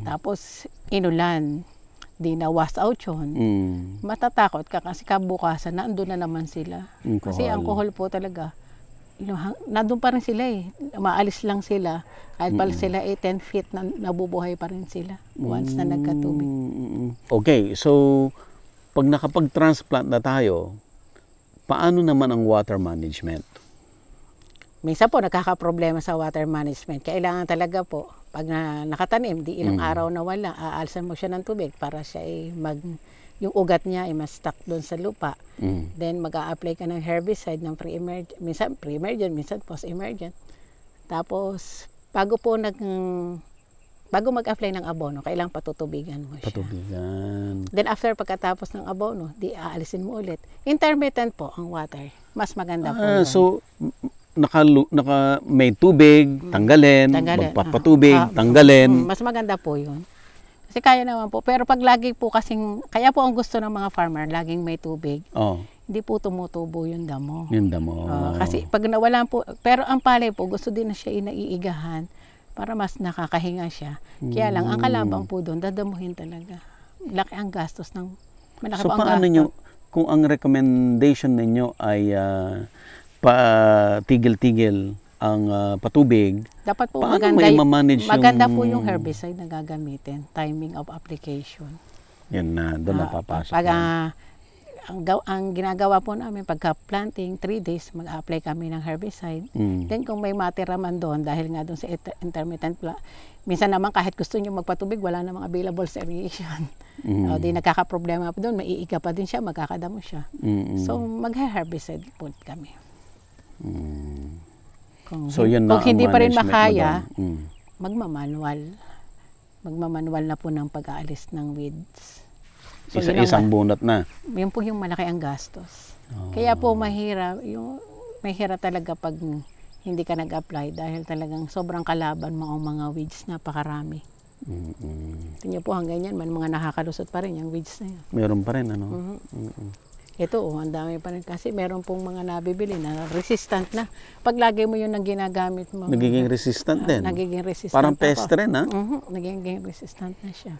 Tapos inulan, di na wash out yun, matatakot ka kasi kabukasan nandun na naman sila. Kasi ang kohol po talaga, nandun pa rin sila maalis lang sila, kahit pala sila 10 feet, nabubuhay pa rin sila once na nagkatubig. Okay, so pag nakapag-transplant na tayo, paano naman ang water management? Minsan po nagkakaproblema sa water management. Kailangan talaga po, pag nakatanim, di ilang araw na wala, aalsan mo siya ng tubig para siya yung ugat niya ay ma-stuck doon sa lupa. Then mag-a-apply ka ng herbicide ng minsan pre-emergent, minsan post-emergent. Tapos bago mag-apply ng abono, kailangang patutubigan mo siya. Patubigan. Then after pagkatapos ng abono, di aalisin mo ulit. Intermittent po ang water. Mas maganda po. So may tubig, tanggalin, magpapatubig, tanggalin. Mas maganda po yun. Kasi kaya naman po. Pero pag lagi po kaya po ang gusto ng mga farmer, laging may tubig. Hindi po tumutubo yung damo. Yung damo. Kasi pag nawalan po, pero ang palay po, gusto din na siya inaiigahan para mas nakakahinga siya. Kaya lang, ang kalabang po doon, dadamuhin talaga. Laki ang gastos ng, malaki po ang gastos. So paano nyo, kung ang recommendation ninyo ay tigil-tigil ang patubig, dapat po maganda po yung herbicide na gagamitin, timing of application. Yan na, doon na papasok. Pag ang ginagawa po namin, pagka planting 3 days, mag-apply kami ng herbicide. Then kung may matira man doon, dahil nga doon sa intermittent minsan naman kahit gusto nyo magpatubig, wala namang available sa irrigation. Di nagkakaproblema po doon, maiiga pa din siya, magkakadamo siya. So mag-herbicide po kami. Kung hindi pa rin makaya, magmamanual na po ng pag-aalis ng weeds. So, isang bunot na. Yun po yung malaki ang gastos. Kaya po mahirap talaga pag hindi ka nag-apply dahil talagang sobrang kalaban mo ang mga weeds, napakarami. Tingnan po hanggang yan, mga nakakalusot pa rin yung weeds na yun. Meron pa rin, ano? Ito, ang dami pa rin kasi meron pong mga nabibili na resistant na. Pag lagi mo yun ang ginagamit mo. Nagiging resistant din. Nagiging resistant. Parang peste rin, ha? Nagiging resistant na siya.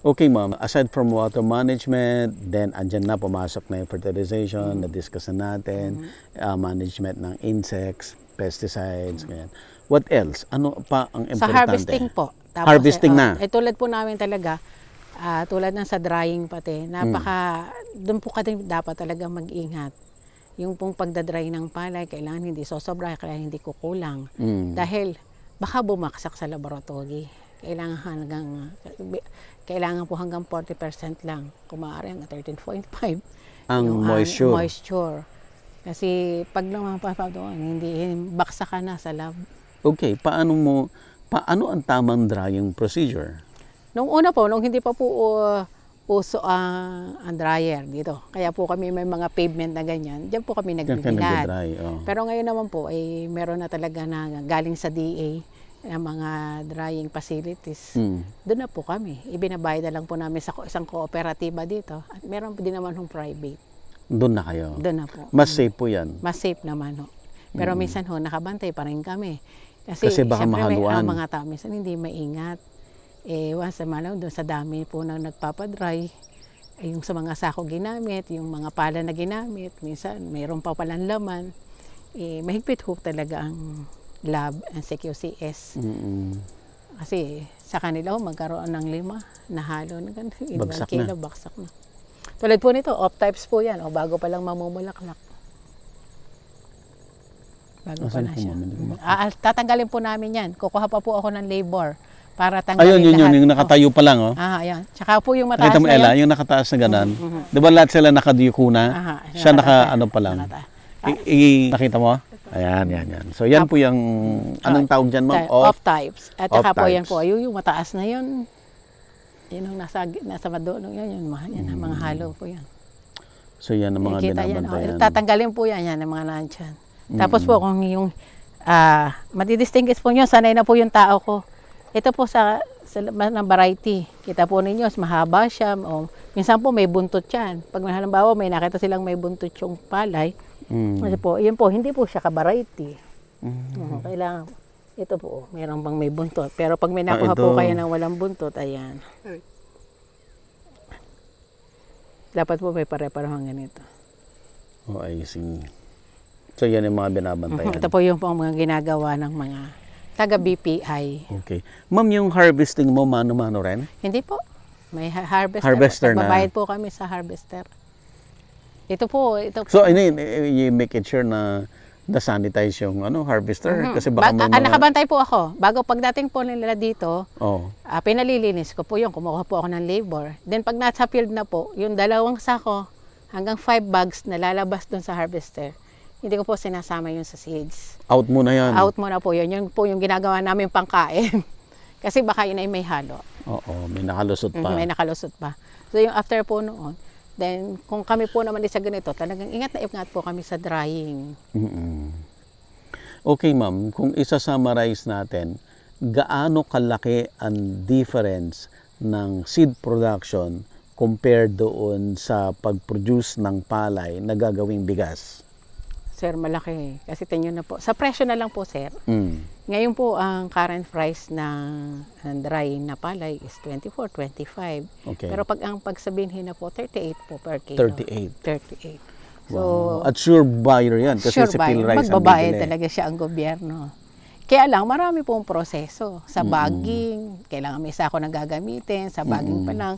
Okay, ma'am. Aside from water management, then andyan na pumasok na yung fertilization, na-discuss na natin, management ng insects, pesticides, ganyan. What else? Ano pa ang importante? Sa harvesting po. Tapos, Harvesting na? Tulad po namin talaga, tulad ng sa drying pati, doon po kasi dapat talaga mag-ingat. Yung pong pagdadry ng palay, kailangan hindi sosobra, kaya hindi kukulang. Dahil baka bumaksak sa laboratory. Kailangan po hanggang 40% lang. Kung maaari, 13.5. Ang moisture. Moisture. Kasi pag lumampas pa doon, hindi baksak ka na sa lab. Okay, paano ang tamang drying procedure? Nung una po, nung hindi pa po uso ang dryer dito. Kaya po kami may mga pavement na ganyan. Diyan po kami nagbibilad. Pero ngayon naman po, ay meron na talaga na galing sa DA ng mga drying facilities. Doon na po kami. Ibinabayad na lang po namin sa isang kooperatiba dito. At meron din naman yung private. Doon na kayo? Doon na po. Mas safe po yan? Mas safe naman ho. Pero minsan ho, nakabantay pa rin kami. Kasi baka mahaluan. Ang mga tao minsan hindi maingat. Once a doon sa dami po na nagpapadry, yung sa mga sako ginamit, yung mga pala na ginamit, minsan mayroon pa palang laman. Mahigpit ho talaga ang lab and CQCS. Kasi sa kanila magkaroon ng 5 na halo na ganun. Bagsak kilo, na. Bagsak na. Tulad po nito, off-types po yan. Bago pa lang mamumulaklak. Bago pa lang siya. Tatanggalin po namin yan. Kukuha pa po ako ng labor para tanggalin ayun, lahat. Yung nakatayo pa lang, oh. Ayan. Tsaka po yung mataas Nakita mo, na Ella, yan. yung nakataas na ganan. Di ba lahat sila nakadiyuko na? Siya ano pa lang. Nakita mo? Ayan. So, yan po yung, anong tawag dyan, ma'am? Off-types. At saka po types. yan po, yung mataas na yun. Yun yung nasa madulong yun. Mga halo po yan. So, yan ang mga binabantayan. Tatanggalin po yan ang mga nandyan. Tapos po, kung yung matidistinguish po nyo, sanay na po yung tao ko. Ito po sa ng variety. Kita po ninyo, mahaba siya. O, minsan po may buntot yan. Pag halimbawa may nakita silang may buntot yung palay, kasi po, yun po, hindi po siya ka-variety. Kailangan, ito po, mayroon bang may buntot. Pero pag may nakuha po kayo ng walang buntot, ayan. Dapat po may pare-parehong ganito. Oh, I see. So, yan yung mga binabantayan. Ito po yung mga ginagawa ng mga taga-BPI. Okay. Ma'am, yung harvesting mo, mano-mano rin? Hindi po. May harvester. Harvester na. Babayad po kami sa harvester. Ito po. So, you make it sure na na-sanitize yung harvester? Kasi baka may mga... Nakabantay po ako. Bago pagdating po nila dito, pinalilinis ko po yun. Kumuha po ako ng labor. Then pag nasa field na po, yung 2 sako hanggang 5 bags na lalabas doon sa harvester, hindi ko po sinasama yun sa seeds. Out muna yan? Out muna po yun. Yun po yung ginagawa namin pangkain. Kasi baka yun ay may halo. Oo, may nakalusot pa. May nakalusot pa. So yung after po noon, then kung kami po naman sa ganito, talagang ingat na ingat po kami sa drying. Okay, ma'am, kung isa-summarize natin, gaano kalaki ang difference ng seed production compared doon sa pag-produce ng palay na gagawing bigas? Sir, malaki. Kasi tingnan na po. Sa presyo na lang po, sir. Ngayon po, ang current price ng dry na palay is 24, 25. Okay. Pero ang pagsabihin na po, 38 po per kilo. 38. 38. So, At sure buyer yan. Kasi sure si Phil Rice ang magbabayad bibili. talaga siya ang gobyerno. Kaya lang, marami pong proseso. Sa bagging, kailangan may sako na gagamitin. Sa bagging pa lang.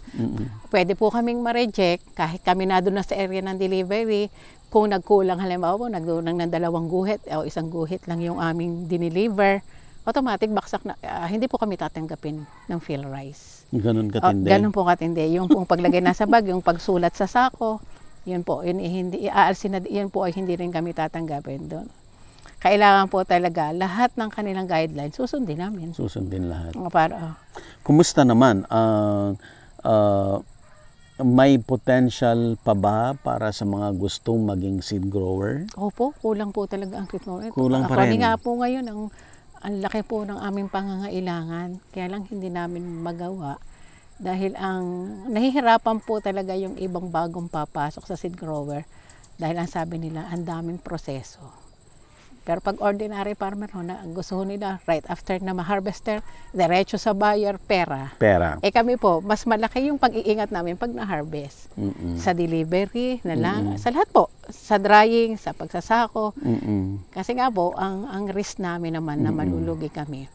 Pwede po kaming ma-reject kahit kami na doon na sa area ng delivery. Kung nagkulang, halimbawa, nagkulang ng 2 guhit o 1 guhit lang yung aming dineliver, automatic baksak na. Hindi po kami tatanggapin ng Phil Rice. Ganun katindi? Ganun po katindi. Yung pong paglagay na sa bag, yung pagsulat sa sako, yun po, yun po ay hindi rin kami tatanggapin doon. Kailangan po talaga lahat ng kanilang guidelines susundin namin. Susundin lahat. Kumusta naman? May potential pa ba para sa mga gustong maging seed grower? Opo, kulang po talaga ang seed grower. Kulang pa rin. Nga po ngayon, ang laki po ng aming pangangailangan. Kaya lang hindi namin magawa Dahil ang nahihirapan po talaga yung ibang bagong papasok sa seed grower dahil ang sabi nila, ang daming proseso. Pero pag ordinary farmer ho, na gusto ho nila right after na ma-harvester, diretso sa buyer, pera. Eh kami po, mas malaki yung pag-iingat namin pag na-harvest. Sa delivery na lang, sa lahat po, sa drying, sa pagsasako. Kasi nga po, ang risk namin naman na malulugi kami.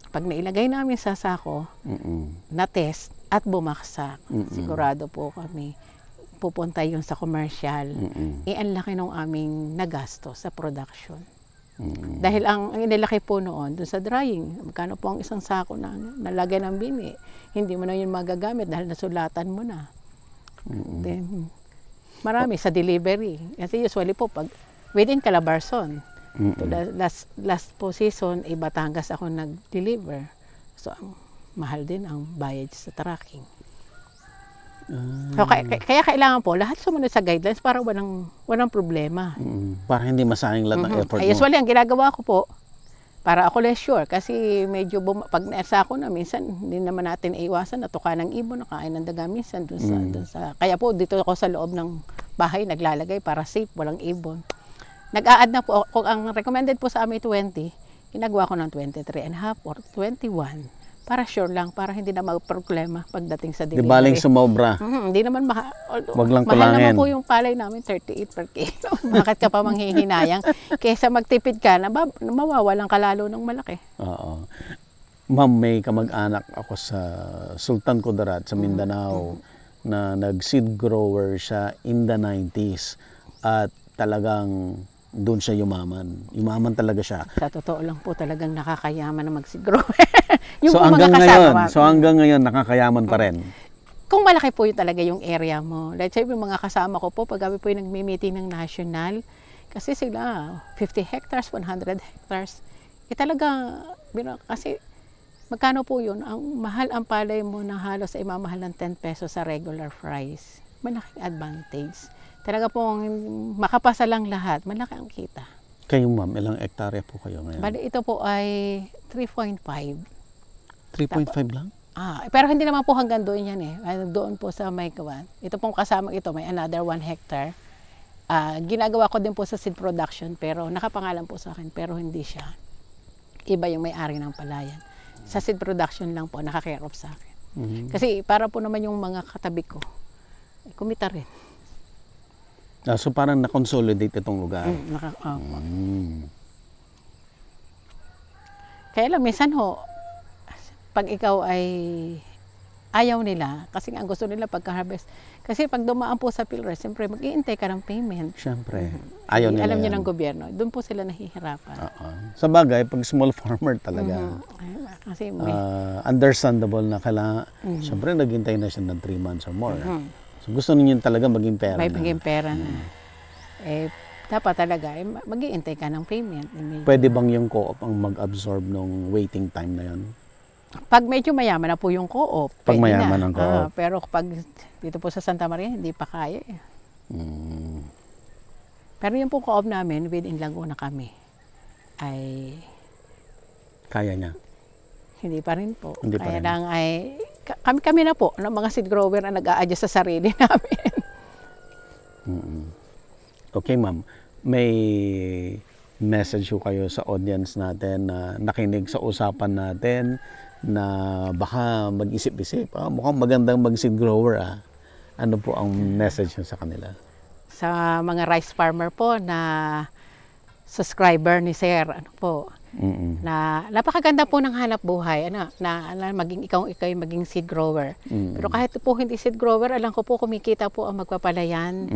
Pag nailagay namin sa sako, na-test at bumaksak, sigurado po kami pupunta yun sa commercial. Ang laki ng aming nagasto sa production. Dahil ang inilaki po noon, dun sa drying, magkano po ang isang sako na nalagay ng bini, hindi mo na yun magagamit dahil nasulatan mo na. Then, marami sa delivery. Kasi usually po, pag within Calabarzon, to the last po season, Batangas ako nag-deliver. So, mahal din ang bayad sa tracking. So, kaya kailangan po lahat sumunod sa guidelines para walang problema. Para hindi masayang lahat ng effort mo. Usually, ang ginagawa ko po, para ako less sure, kasi medyo pag naesa ko na, minsan hindi naman natin iwasan, natuka ng ibon, nakain ng daga minsan dun sa, kaya po dito ako sa loob ng bahay, naglalagay para safe, walang ibon. Nag-a-add na po, kung ang recommended po sa amin 20, ginagawa ko ng 23.5 or 21. Para sure lang, para hindi na mag-problema pagdating sa delivery. Di baling sumobra. Hindi naman Wag lang mahal kulangin. naman po yung palay namin, 38 per kilo. Bakit ka pa manghihinayang? Kesa magtipid ka, mawawalan ka lalo ng malaki. Oo. Ma'am, may kamag-anak ako sa Sultan Kudarat sa Mindanao na nag-seed grower siya in the 90s. At talagang doon siya yumaman. Yumaman talaga siya. Sa totoo lang po talagang nakakayaman na mag-seed grower. So hanggang ngayon nakakayaman pa rin. Kung malaki po yung talaga yung area mo. Let's say yung mga kasama ko po, pag kami po yung nagmi-meeting ng national, kasi sila 50 hectares, 100 hectares. Talaga, kasi magkano po yun? Ang mahal ang palay mo na halos ay mamahal ng 10 pesos sa regular price. Malaking advantage. Talaga pong makapasa lang lahat, malaki ang kita. Kayo ma'am, ilang hektarya po kayo ngayon? Bali, ito po ay 3.5. 3.5 lang? Pero hindi naman po hanggang doon yan eh. Doon po sa Maykawan. Ito pong kasama ito, may another 1 hectare. Ginagawa ko din po sa seed production, pero nakapangalan po sa akin, pero hindi siya. Iba yung may-ari ng palayan. Sa seed production lang po, nakakare off sa akin. Kasi para po naman yung mga katabi ko, kumita rin. So parang na-consolidate itong lugar. Kaya lang, minsan ho, pag ikaw ay ayaw nila, kasi ang gusto nila pagka-harvest. Kasi pag dumaan po sa PhilRes, siyempre mag-iintay ka ng payment. Siyempre. Ayaw nila alam niyo yan. ng gobyerno, doon po sila nahihirapan. Sa bagay, pag small farmer talaga, kasi understandable na kailangan, siyempre naghintay na siya ng 3 months or more. So gusto niyo talaga maging pera may na. maging pera na. Dapat talaga, mag-iintay ka ng payment. Pwede bang yung co-op ang mag-absorb ng waiting time na yun? Pag medyo mayaman na po yung co-op, pag mayaman ang co-op. pero pag dito po sa Santa Maria, hindi pa kaya eh. Pero yung po co-op namin, within Laguna kami, ay kaya niya? Hindi pa rin po. Hindi pa kaya rin. lang ay, kami na po, ng mga seed grower na nag-a-adjust sa sarili namin. Okay ma'am, may message ko kayo sa audience natin na nakinig sa usapan natin na baka mag-isip-isip, mukhang magandang mag-seed grower Ano po ang message nyo sa kanila? Sa mga rice farmer po na subscriber ni Sir, na napakaganda po ng hanap buhay, na maging ikaw yung maging seed grower. Pero kahit po hindi seed grower, alam ko po kumikita po ang magpapalayan.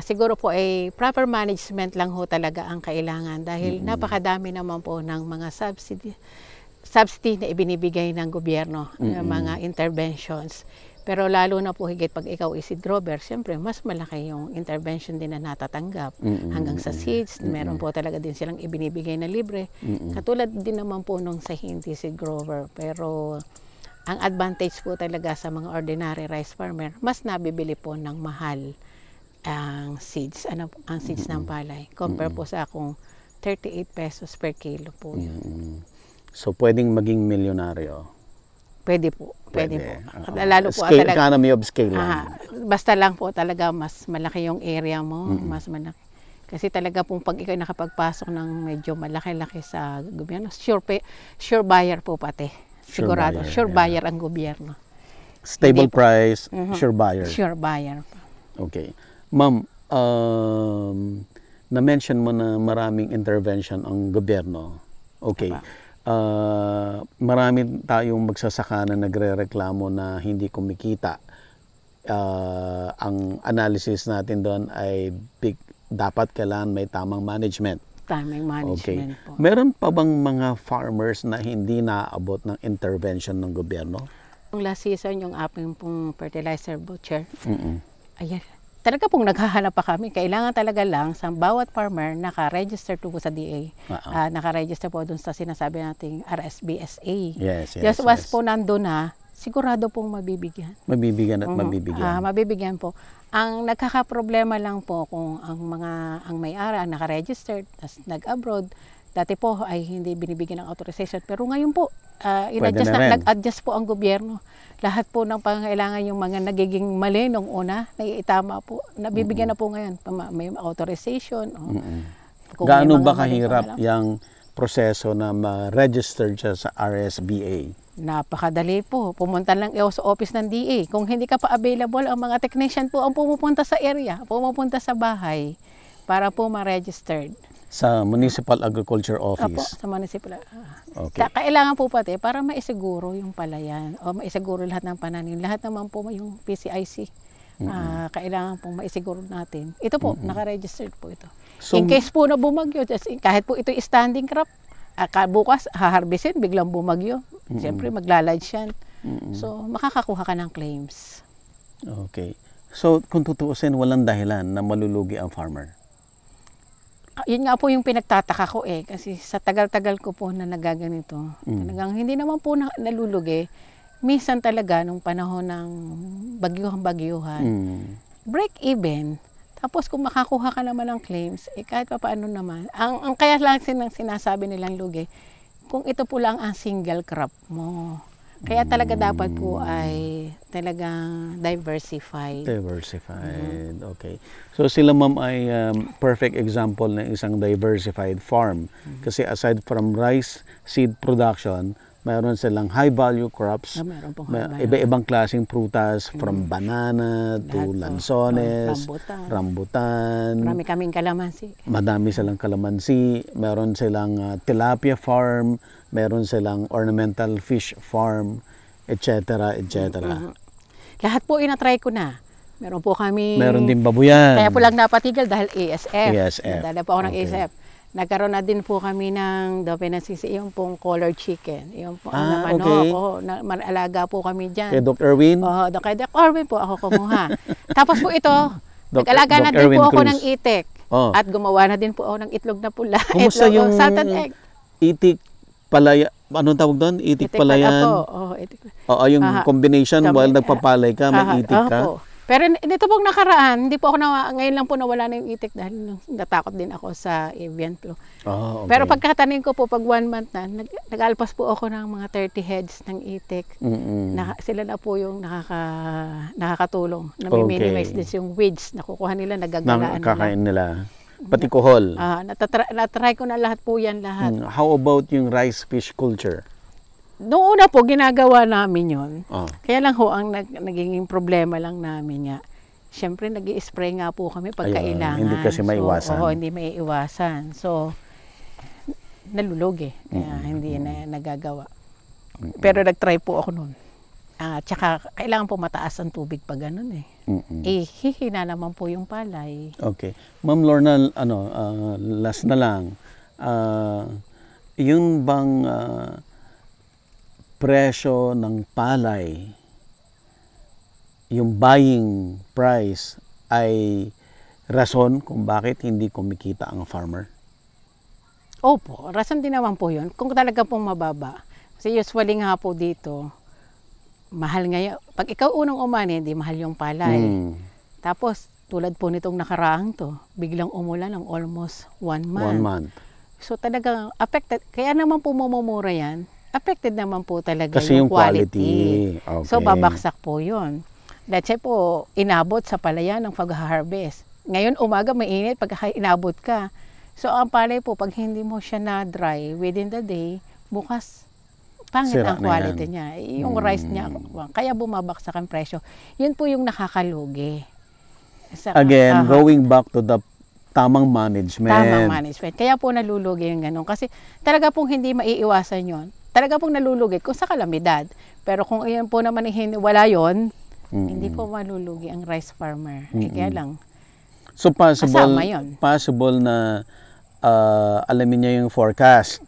Siguro po ay proper management lang ho talaga ang kailangan dahil napakadami naman po ng mga subsidy na ibinibigay ng gobyerno, mga interventions. Pero lalo na po higit pag ikaw is seed grower, siyempre mas malaki yung intervention din na natatanggap. Hanggang sa seeds, meron po talaga din silang ibinibigay na libre. Katulad din naman po nung sa hindi seed grower. Pero ang advantage po talaga sa mga ordinary rice farmer, mas nabibili po ng mahal ang seeds, ang seeds ng palay. Compare po sa akong 38 pesos per kilo po yun. So pwedeng maging milyonaryo? Pwede po. Pwede po. Oo. Lalo po Scale, talaga. economy of scale lang. Basta lang po talaga mas malaki yung area mo, mas malaki. Kasi talaga pong pag ikaw nakapagpasok ng medyo malaki-laki sa gobyerno, sure buyer po pati. Sigurado, sure buyer ang gobyerno. Stable price, sure buyer. Sure buyer. Okay. Ma'am, na-mention mo na maraming intervention ang gobyerno. Okay. Marami tayong magsasaka na nagrereklamo na hindi kumikita. Ang analysis natin doon ay dapat kailangan may tamang management. Tamang management po. Meron pa bang mga farmers na hindi naaabot ng intervention ng gobyerno? Yung last season, yung aping pong fertilizer butcher, ayan, talaga pong naghahanap pa kami. Kailangan talaga lang sa bawat farmer naka-register po sa DA. Naka-register po dun sa sinasabi nating RSBSA. Yes. Once po nandun na, sigurado pong mabibigyan. Mabibigyan at mabibigyan. Mabibigyan po. Ang nagkakaproblema lang po kung ang may-ari ang naka-registered, tas nag-abroad, dati po ay hindi binibigyan ng authorization. Pero ngayon po, nag-adjust po ang gobyerno. Lahat po ng pangangailangan yung mga nagiging mali nung una, naiitama po. Nabibigyan na po ngayon. May authorization. Gaano ba kahirap yung proseso na ma-register siya sa RSBA? Napakadali po. Pumunta lang sa office ng DA. Kung hindi ka pa available, ang mga technician po ang pumupunta sa area, pumupunta sa bahay para po ma-registered. Sa Municipal Agriculture Office? Opo, sa Municipal. Okay. Kailangan po pati para maisiguro yung palayan o maisiguro lahat ng pananim. Lahat naman po yung PCIC. Kailangan po maisiguro natin. Ito po, naka-registered po ito. So, in case po na bumagyo, kahit po ito standing crop, bukas haharbisin, biglang bumagyo. Siyempre maglalodge yan. So makakakuha ka ng claims. Okay. So kung tutuusin, walang dahilan na malulugi ang farmer? Yun nga po yung pinagtataka ko kasi sa tagal-tagal ko po na nagaganito, talagang hindi naman po nalulugi. Minsan talaga nung panahon ng bagyuhan, break even. Tapos kung makakuha ka naman ng claims, kahit pa paano naman. Ang kaya lang sinasabi nilang lugi, kung ito po lang ang single crop mo. Kaya talaga dapat po ay talagang diversified. Okay. So sila ma'am ay perfect example ng isang diversified farm. Kasi aside from rice seed production, mayroon silang high value crops, iba-ibang klaseng prutas, from banana to lansones, rambutan. Marami kaming kalamansi. Madami silang kalamansi, meron silang tilapia farm, meron silang ornamental fish farm, etc. Lahat po inatry ko na. Meron po kami. Meron din babuyan. Kaya po lang napatigil dahil ASF. ASF. Nadala po ako ng ASF. Nagkaroon na din po kami ng dopenasisi, yung pong colored chicken. Yung po ang manok. Alaga po kami dyan. Kay Dr. Erwin? Kay Dr. Erwin po ako kumuha. Tapos po ito, nag-alaga na din po ako ng itik. At gumawa na din po ako ng itlog na pula. Kumusta yung itik palaya? Anong tawag doon? Itik palayan? Itik. Yung combination while nagpapalay ka, may itik ka? Pero nito pong nakaraan, hindi po ako ngayon lang po nawala na yung itik dahil natakot din ako sa avian flu. Okay. Pero pagkatanim ko po, pag 1 month na, nag-alpas po ako ng mga 30 heads ng itik. Sila na po yung nakakatulong. Nami-minimize din yung weeds. Nakukuha nila, nagagalaan nila. Kakain nila. Pati kuhol. Natry ko na lahat po yan lahat. How about yung rice fish culture? Noong una po, ginagawa namin yun. Kaya lang ho, ang naging problema lang namin nga. Siyempre, nag-i-spray nga po kami pag kailangan. Hindi kasi maiwasan. Hindi maiiwasan. So, nalulugi. Kaya hindi na nagagawa. Pero nag-try po ako noon. Tsaka, kailangan po mataas ang tubig pag ganun hihina naman po yung palay. Okay. Ma'am Lorna, last na lang. Yung bang presyo ng palay, yung buying price ay rason kung bakit hindi kumikita ang farmer? Opo, rason din naman po yun. Kung talaga pong mababa. Kasi usually nga po dito, mahal ngayon. Pag ikaw unang umani, hindi mahal yung palay. Tapos, tulad po nitong nakaraang to, biglang umulan ng almost 1 month. 1 month. So talagang affected. Kaya naman po mamumura yan. affected naman po talaga Kasi yung yung quality. quality. So, babaksak po yun. Let's say po, inabot sa palayan ng pag-harvest. Ngayon, umaga mainit pag inabot ka. So, ang palay po, pag hindi mo siya na-dry within the day, bukas, pangit Sira ang quality niya. Yung rice niya, kaya bumabaksak ang presyo. Yun po yung nakakalugi. Again, going back to the tamang management. Tamang management. Kaya po nalulugi yung ganun. Kasi talaga pong hindi maiiwasan yon. Talaga pong nalulugi kung sa kalamidad. Pero kung iyan po naman wala yon, hindi po malulugi ang rice farmer. Kaya lang, so possible na alamin niya yung forecast.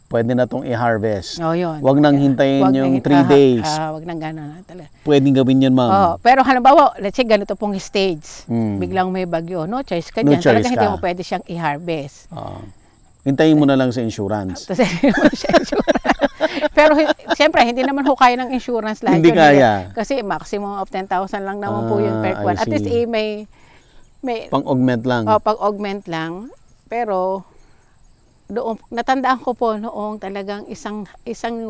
Pwede na itong i-harvest. Yun. Huwag nang hintayin yung 3 days. Huwag nang gano'n. Pwedeng gawin yun, ma'am. Pero halimbawa, let's say ganito pong stage. Biglang may bagyo. No choice ka dyan. Talaga hindi mo pwede siyang i-harvest. Hintayin mo na lang sa insurance. Pero siyempre, hindi naman ho kaya ng insurance lahat. Hindi kaya. Kasi maximum of 10,000 lang naman po yung per kwan. At least may pang-augment lang. Pang-augment lang. Pero doon, natandaan ko po noong talagang isang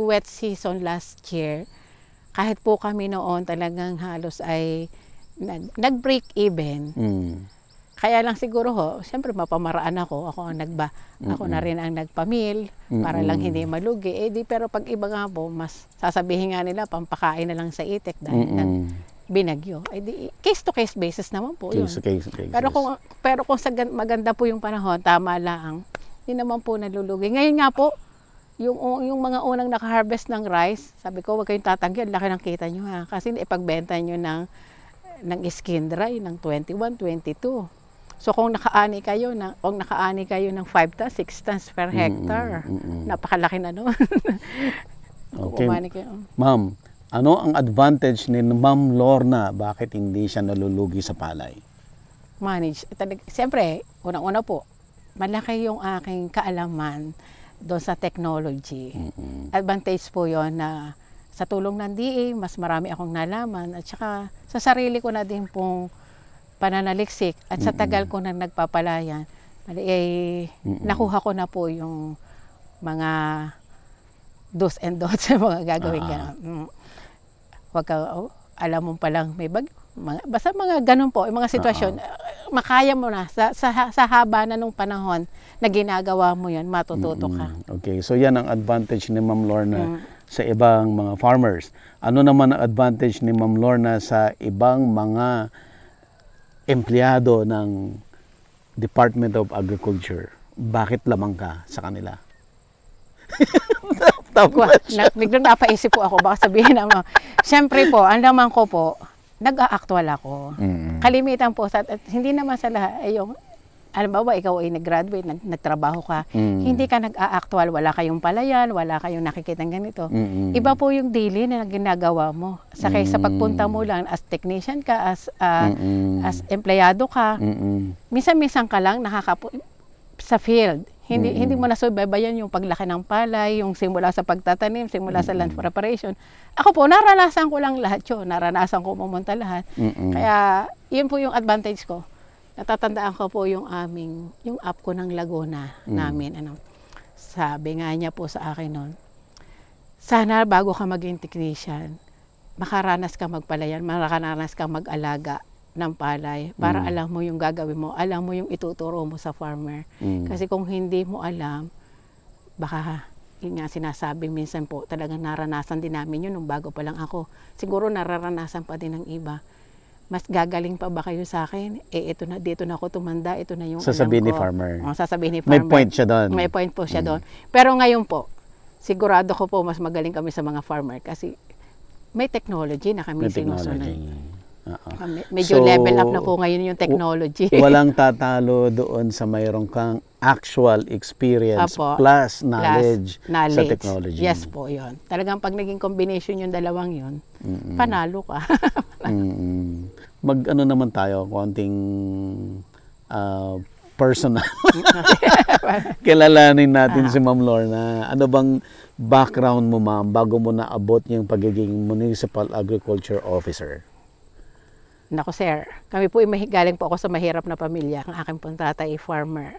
wet season last year, kahit po kami noon talagang halos ay nag-break even. Kaya lang siguro ho, siyempre mapamaraan ako na rin ang nagpamil para lang hindi malugi. Pero pag iba nga po, mas sasabihin nga nila pampakain na lang sa itik dahil binagyo. Case to case basis naman po yun. Case. Pero kung maganda po yung panahon, tama lang. Hindi naman po nalulugi. Ngayon nga po, yung mga unang naka-harvest ng rice, sabi ko, huwag kayong tatanggi, ang laki ng kita nyo ha. Kasi ipagbenta nyo ng skin dry ng 21, 22. So kung nakaani kayo ng 5 tons, 6 tons per hectare, napakalaki na nun. Okay. Ma'am, ano ang advantage ni Ma'am Lorna? Bakit hindi siya nalulugi sa palay? Manage. Siyempre, unang-una po, malaki yung aking kaalaman doon sa technology. Advantage po yon na sa tulong ng DA, mas marami akong nalaman at saka sa sarili ko na din pong pananaliksik at sa tagal ko na nagpapalayan, nakuha ko na po yung mga do's and don'ts sa mga gagawin gano'n. Huwag ka, alam mo palang may basta mga ganun po, yung mga sitwasyon, makaya mo na, sa haba na nung panahon na ginagawa mo yun, matututo ka. Okay, so yan ang advantage ni Ma'am Lorna sa ibang mga farmers. Ano naman ang advantage ni Ma'am Lorna sa ibang mga empleyado ng Department of Agriculture? Bakit lamang ka sa kanila? Biglang napaisip po ako, baka sabihin naman. Siyempre po, ang laman ko po, nag-a-actual ako. Kalimitan po, hindi naman sa lahat, alam ba ikaw ay nag-graduate, nagtrabaho ka, hindi ka nag-a-actual, wala kayong palayan, wala kayong nakikitang ganito. Iba po yung daily na ginagawa mo. Sa pagpunta mo lang, as technician ka, as empleyado ka, minsan-minsan ka lang sa field. Hindi mo nasubaybayan yung paglaki ng palay, yung simula sa pagtatanim, simula sa land preparation. Ako po, naranasan ko lang lahat yun. Naranasan ko pumunta lahat. Kaya, yun po yung advantage ko. Natatandaan ko po yung app ko ng Laguna namin. Sabi nga niya po sa akin noon, sana bago ka maging technician, makaranas ka magpalayan, makaranas ka mag-alaga ng palay para alam mo yung gagawin mo, alam mo yung ituturo mo sa farmer. Kasi kung hindi mo alam, baka yun nga sinasabi minsan po, talagang naranasan din namin yun nung bago pa lang ako. Siguro nararanasan pa din ng iba. Mas gagaling pa ba kayo sa akin? Dito na ako tumanda, ito na yung sasabihin alam ko. Ni farmer. Sasabihin ni farmer. May point siya doon. May point po siya doon. Pero ngayon po, sigurado ko po mas magaling kami sa mga farmer kasi may technology na kami sinusunod. Medyo level up na po ngayon yung technology. Walang tatalo doon sa mayroong kang actual experience plus knowledge sa technology. Yes po, yun. Talagang pag naging combination yung dalawang yun, panalo ka. Mag-ano naman tayo, konting personal. Kilalanin natin si Ma'am Lorna. Ano bang background mo, ma'am, bago mo naabot yung pagiging Municipal Agriculture Officer? Nako sir, kami po galing po ako sa mahirap na pamilya. Ang aking pong tatay ay farmer.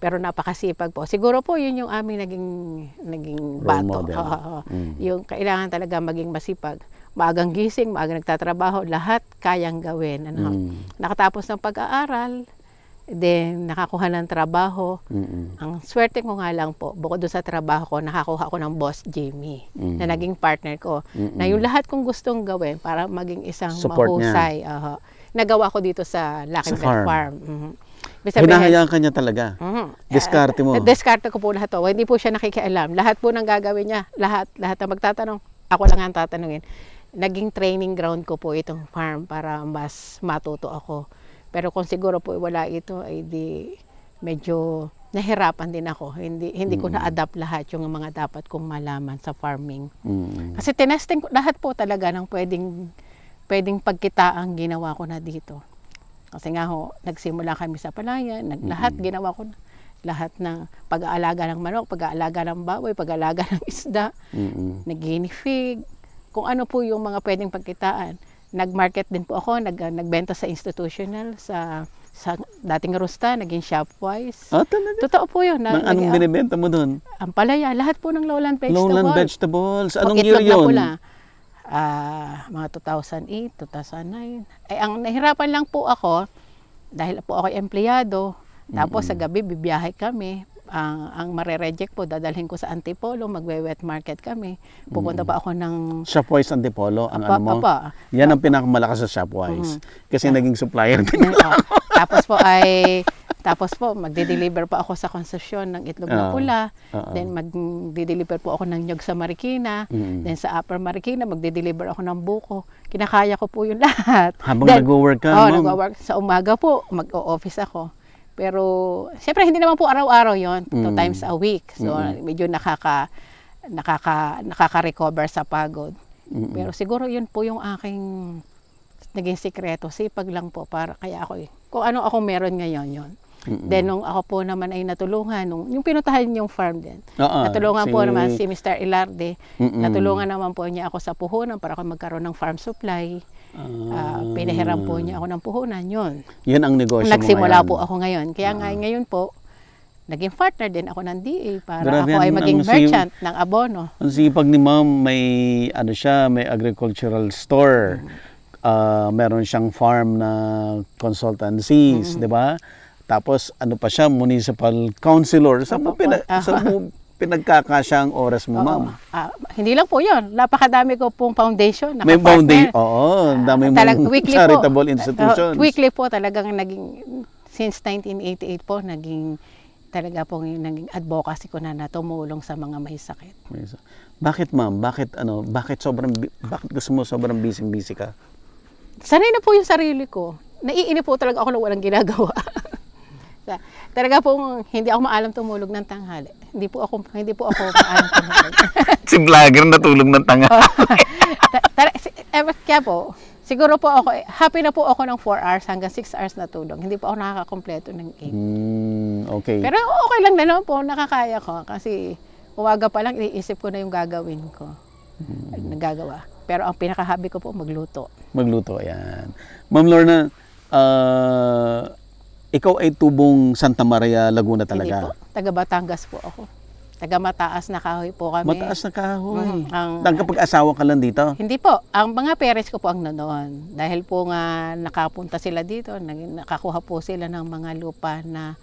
pero napakasipag po. Siguro po yun yung aming naging Role bato. model. Yung kailangan talaga maging masipag. Maagang gising, maagang nagtatrabaho, lahat kayang gawin. Nakatapos ng pag-aaral, then nakakuha ng trabaho. Ang swerte ko nga lang po, bukod doon sa trabaho ko, nakakuha ko ng Boss Jamie, na naging partner ko. Na yung lahat kong gustong gawin para maging isang Support mahusay, nagawa ko dito sa Lucky Bed Farm. Hinahayaan ka niya talaga. Diskarte mo. Diskarte ko po lahat to. Hindi po siya nakikialam. Lahat po ng gagawin niya, lahat na magtatanong, ako lang ang tatanungin. Naging training ground ko po itong farm para mas matuto ako. Pero kung siguro po wala ito, ay di medyo nahirapan din ako. Hindi ko na-adapt lahat yung mga dapat kong malaman sa farming. Kasi tinesting ko lahat po talaga ng pwedeng pagkitaang ginawa ko na dito. Kasi nga ho, nagsimula kami sa palayan, lahat ginawa ko na. Lahat ng pag-aalaga ng manok, pag-aalaga ng baboy, pag-aalaga ng isda, nag-guinea-pig, kung ano po yung mga pwedeng pagkitaan. Nag-market din po ako, nagbenta sa institutional, sa dating Rusta, naging Shopwise. Talaga? Totoo po yun. Anong binibenta mo doon? Ang palaya, lahat po ng lowland vegetables. Lowland vegetables. Anong year yun? Mga 2008, 2009. Ay, ang nahirapan lang po ako, dahil po ako empleyado, tapos sa gabi bibiyahe kami. Ang mare-reject po, dadalhin ko sa Antipolo, magwe-wet market kami. Pupunta pa ako ng... Shopwise Antipolo, ang ano mo? Yan ang pinakamalakas sa Shopwise. Kasi naging supplier din. Tapos po, magde-deliver pa ako sa konsesyon ng itlog na pula. Then magde-deliver po ako ng nyog sa Marikina. Then sa Upper Marikina, magde-deliver ako ng buko. Kinakaya ko po yung lahat. Habang nag-work ka, ma'am? Nag-work. Sa umaga po, mag-o-office ako. Pero, siyempre, hindi naman po araw-araw yon, 2 times a week. So, medyo nakaka-recover sa pagod. Pero siguro yun po yung aking naging sikreto. Sipag lang po, para kaya ako kung ano ako meron ngayon yon. Then, nung ako po naman ay natulungan, yung pinutahan yung farm din. Natulungan po naman si Mr. Ilarde. Natulungan naman po niya ako sa puhunan para ako magkaroon ng farm supply. Pinahiram po niya ako ng puhunan, yun. Yun ang negosyo mo Nagsimula ngayon. po ako ngayon. Kaya ngayon po, naging partner din ako ng DA para Grabe, ako ay maging merchant ng abono. Ang sipag ni ma'am, may may agricultural store. Meron siyang farm na consultancies, di ba? Tapos ano pa siya, municipal councilor. Saan mo pinagkakasya ang oras mo, ma'am? Hindi lang po yun. Napakadami ko pong foundation. May foundation. Oo, dami mong charitable institutions. Weekly po talagang naging, since 1988 po, naging talaga pong naging advocacy ko na tumulong sa mga may sakit. Bakit, ma'am? Bakit gusto mo sobrang busy ka? Sanay na po yung sarili ko. Naiinip po talaga ako na walang ginagawa. Talaga po hindi ako maalam tumulog ng tanghali. Hindi po ako maalam tumulog. Si vlogger natulog ng tanghali. Kaya po, siguro po ako, happy na po ako ng 4 hours hanggang 6 hours na tulog. Hindi po ako nakakakompleto ng 8. Okay. Pero okay lang na naman po, nakakaya ko. Kasi umaga pa lang, iniisip ko na yung gagawin ko. Nagagawa. Pero ang pinaka-hobby ko po, magluto. Magluto, yan. Ma'am Lorna, ikaw ay tubong Santa Maria, Laguna talaga? Hindi po. Taga Batangas po ako. Taga Mataas na Kahoy po kami. Mataas na Kahoy. Nagkapag-asawa ka lang dito? Hindi po. Ang mga parents ko po ang nanoon. Dahil po nga nakapunta sila dito, nakakuha po sila ng mga lupa na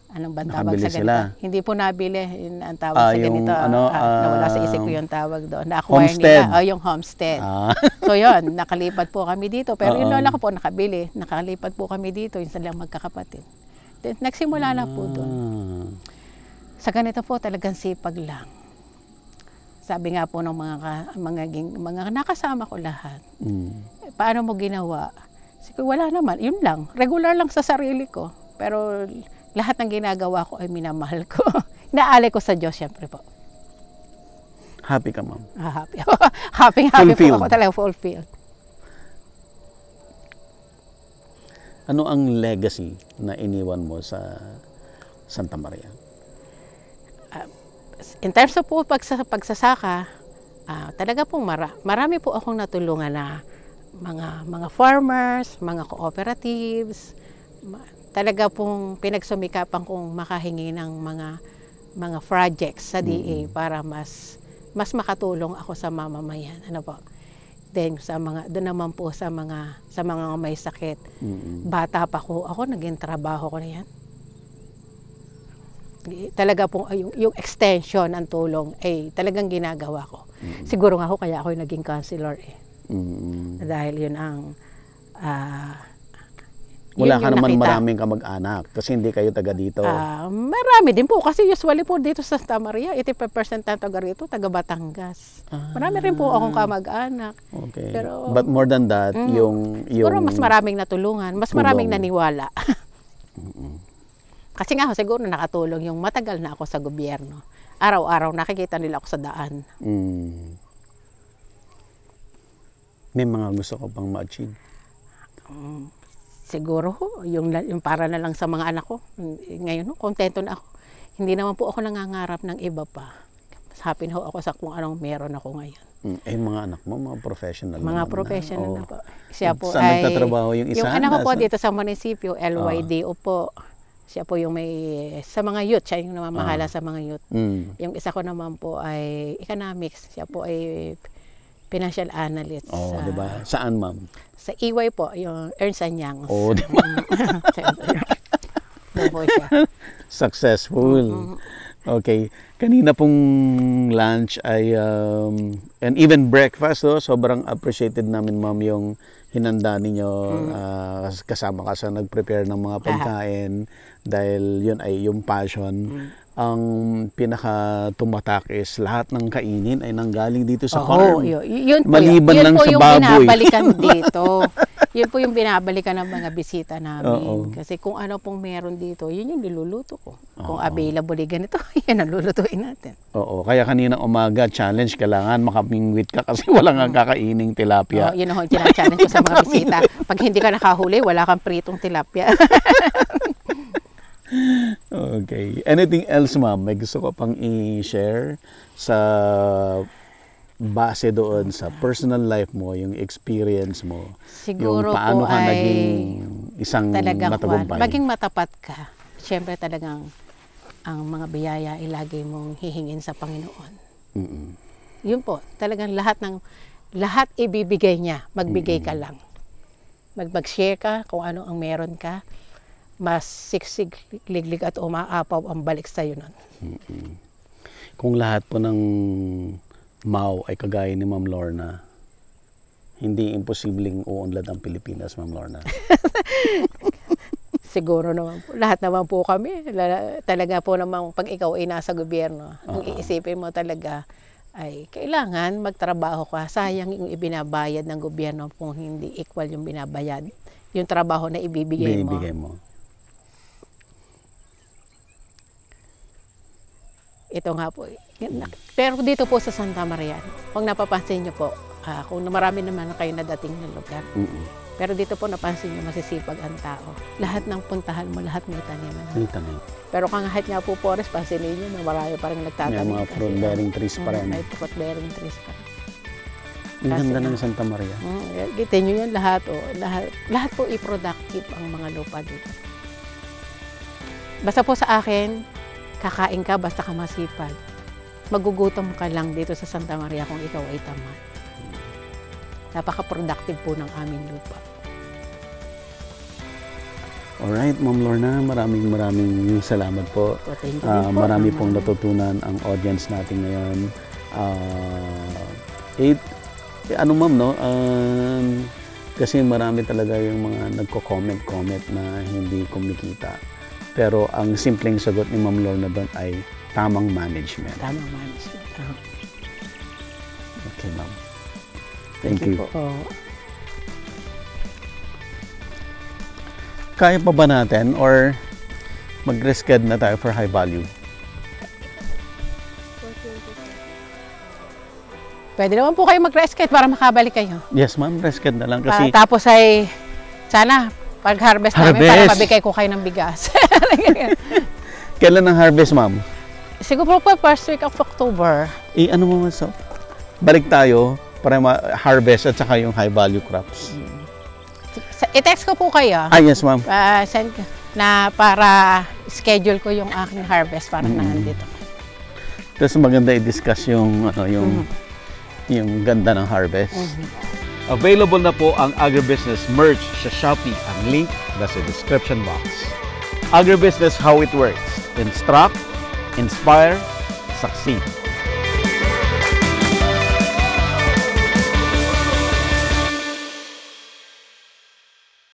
anong bang tawag sa ganito? Hindi po nabili ang tawag sa ganito. Nawala sa isip ko yung tawag doon. Na-acquire nila. Yung homestead. So yun, nakalipat po kami dito. Pero yung lola ko po nakabili. Nakalipat po kami dito. Yung silang magkakapatid. Then, nagsimula na po doon. Sa ganito po talagang sipag lang. Sabi nga po ng mga nakasama ko lahat. Paano mo ginawa? Siguro wala naman. Yun lang. Regular lang sa sarili ko. Pero lahat ng ginagawa ko ay minamahal ko. Inaalay ko sa Diyos, syempre po. Happy ka, ma'am? Happy. Happy po ako talaga, fulfilled. Ano ang legacy na iniwan mo sa Santa Maria? In terms of po pagsasaka, talaga pong marami po akong natulungan na mga farmers, mga cooperatives, talaga pong pinagsumikapan kong makahingi ng mga projects sa DA para mas makatulong ako sa mamamayan. Ano po? Then doon naman po sa mga may sakit. Bata pa ko ako, naging trabaho ko na yan. Talaga pong yung extension ng tulong ay talagang ginagawa ko. Siguro nga ako kaya ako naging counselor eh. Dahil yun ang wala ka naman maraming kamag-anak kasi hindi kayo taga dito. Marami din po kasi usually po dito sa Santa Maria, 85% ng taga rito, taga Batangas. Marami rin po akong kamag-anak. Okay. Pero, but more than that, yung siguro mas maraming natulungan, mas maraming naniwala. Kasi nga siguro nakatulong yung matagal na ako sa gobyerno. Araw-araw nakikita nila ako sa daan. May mga gusto ko pang ma-achieve? Siguro yung para na lang sa mga anak ko. Ngayon, kontento na ako. Hindi naman po ako nangangarap ng iba pa. Happy na ako sa kung anong meron ako ngayon. Mga anak mo, mga professional. Mga professional na po. Siya po saan nagtatrabaho yung isa? Yung anak ko po dito sa munisipyo, LYDO po. Siya po yung sa mga youth, siya yung namamahala sa mga youth. Yung isa ko naman po ay economics. Siya po ay financial analyst. Di ba? Saan, ma'am? Sa EY po, yung Ernst & Young. Di ba? Successful. Okay. Kanina pong lunch ay, and even breakfast, sobrang appreciated namin, ma'am, yung hinanda ninyo kasama ka sa nag-prepare ng mga pagkain dahil yun ay yung passion. Ang pinaka tumatak is lahat ng kainin ay nanggaling dito sa farm. Yun po maliban lang sa baboy. Yun po yung binabalikan dito. Yun po yung binabalikan ng mga bisita namin. Kasi kung ano pong meron dito, yun yung niluluto ko. Kung available ganito, yan ang lulutuin natin. Kaya kanina umaga, challenge, kailangan makamingwit ka kasi wala nga kakaining tilapia. Yun ang challenge ko sa mga bisita. Pag hindi ka nakahuli, wala kang pritong tilapia. Okay. Anything else, ma'am? May gusto ko pang i-share sa base doon sa personal life mo, yung experience mo. Siguro yung paano po ka ay naging isang matagumpay. Maging matapat ka. Siyempre talagang ang mga biyaya ay lagi mong hihingin sa Panginoon. Yun po, talagang lahat ibibigay niya. Magbigay ka lang. Mag-share ka kung ano ang meron ka. Mas siksig, liglig at umaapaw ang balik sa'yo nun. Kung lahat po ng Mau ay kagaya ni Ma'am Lorna, hindi imposibleng uunlad ang Pilipinas, Ma'am Lorna. Siguro naman po. Lahat naman po kami. Talaga po naman pag ikaw ay nasa gobyerno, ang iisipin mo talaga ay kailangan magtrabaho ka. Sayang yung ibinabayad ng gobyerno kung hindi equal yung binabayad. Yung trabaho na ibibigay mo. Ito nga po. Pero dito po sa Santa Maria, kung napapansin nyo po, kung marami naman kayo nadating ng lugar, pero dito po napansin nyo masisipag ang tao. Lahat ng puntahan mo, lahat may taniman. May tanim. Pero kahit nga po Forest, pansinin nyo, marami pa rin nagtatanim. May mga fruit-bearing trees pa rin. May fruit-bearing trees pa rin. Ang ganda ng Santa Maria. Kita nyo yan lahat. Lahat po i-productive ang mga lupa dito. Basta po sa akin, kakain ka basta ka masipag. Magugutom ka lang dito sa Santa Maria kung ikaw ay tamad. Napaka-productive po ng aming lupa. Alright, Ma'am Lorna, maraming salamat po. Marami pong natutunan ang audience natin ngayon. Ma'am, no? Kasi marami talaga yung mga nagko-comment na hindi kumikita. Pero ang simpleng sagot ni Ma'am Lorna doon ay tamang management. Tamang management. Okay, ma'am. Thank you. Kaya pa ba natin or mag-risked na tayo for high value? Pwede naman po kayo mag-risked para makabalik kayo. Yes, ma'am. Risked na lang kasi... Tapos ay, sana, pag-harvest namin para mabigay ko kayo ng bigas. Kailan ang harvest, ma'am? Siguro po first week of October. Ano mo so? Balik tayo para ma-harvest at saka yung high value crops. I-text ko po kayo. Yes, ma'am. na para schedule ko yung aking harvest para nandito. Tapos maganda i-discuss yung yung ganda ng harvest. Available na po ang Agribusiness merch sa Shopee. Ang link nasa description box. Agribusiness, how it works. Instruct, inspire, succeed.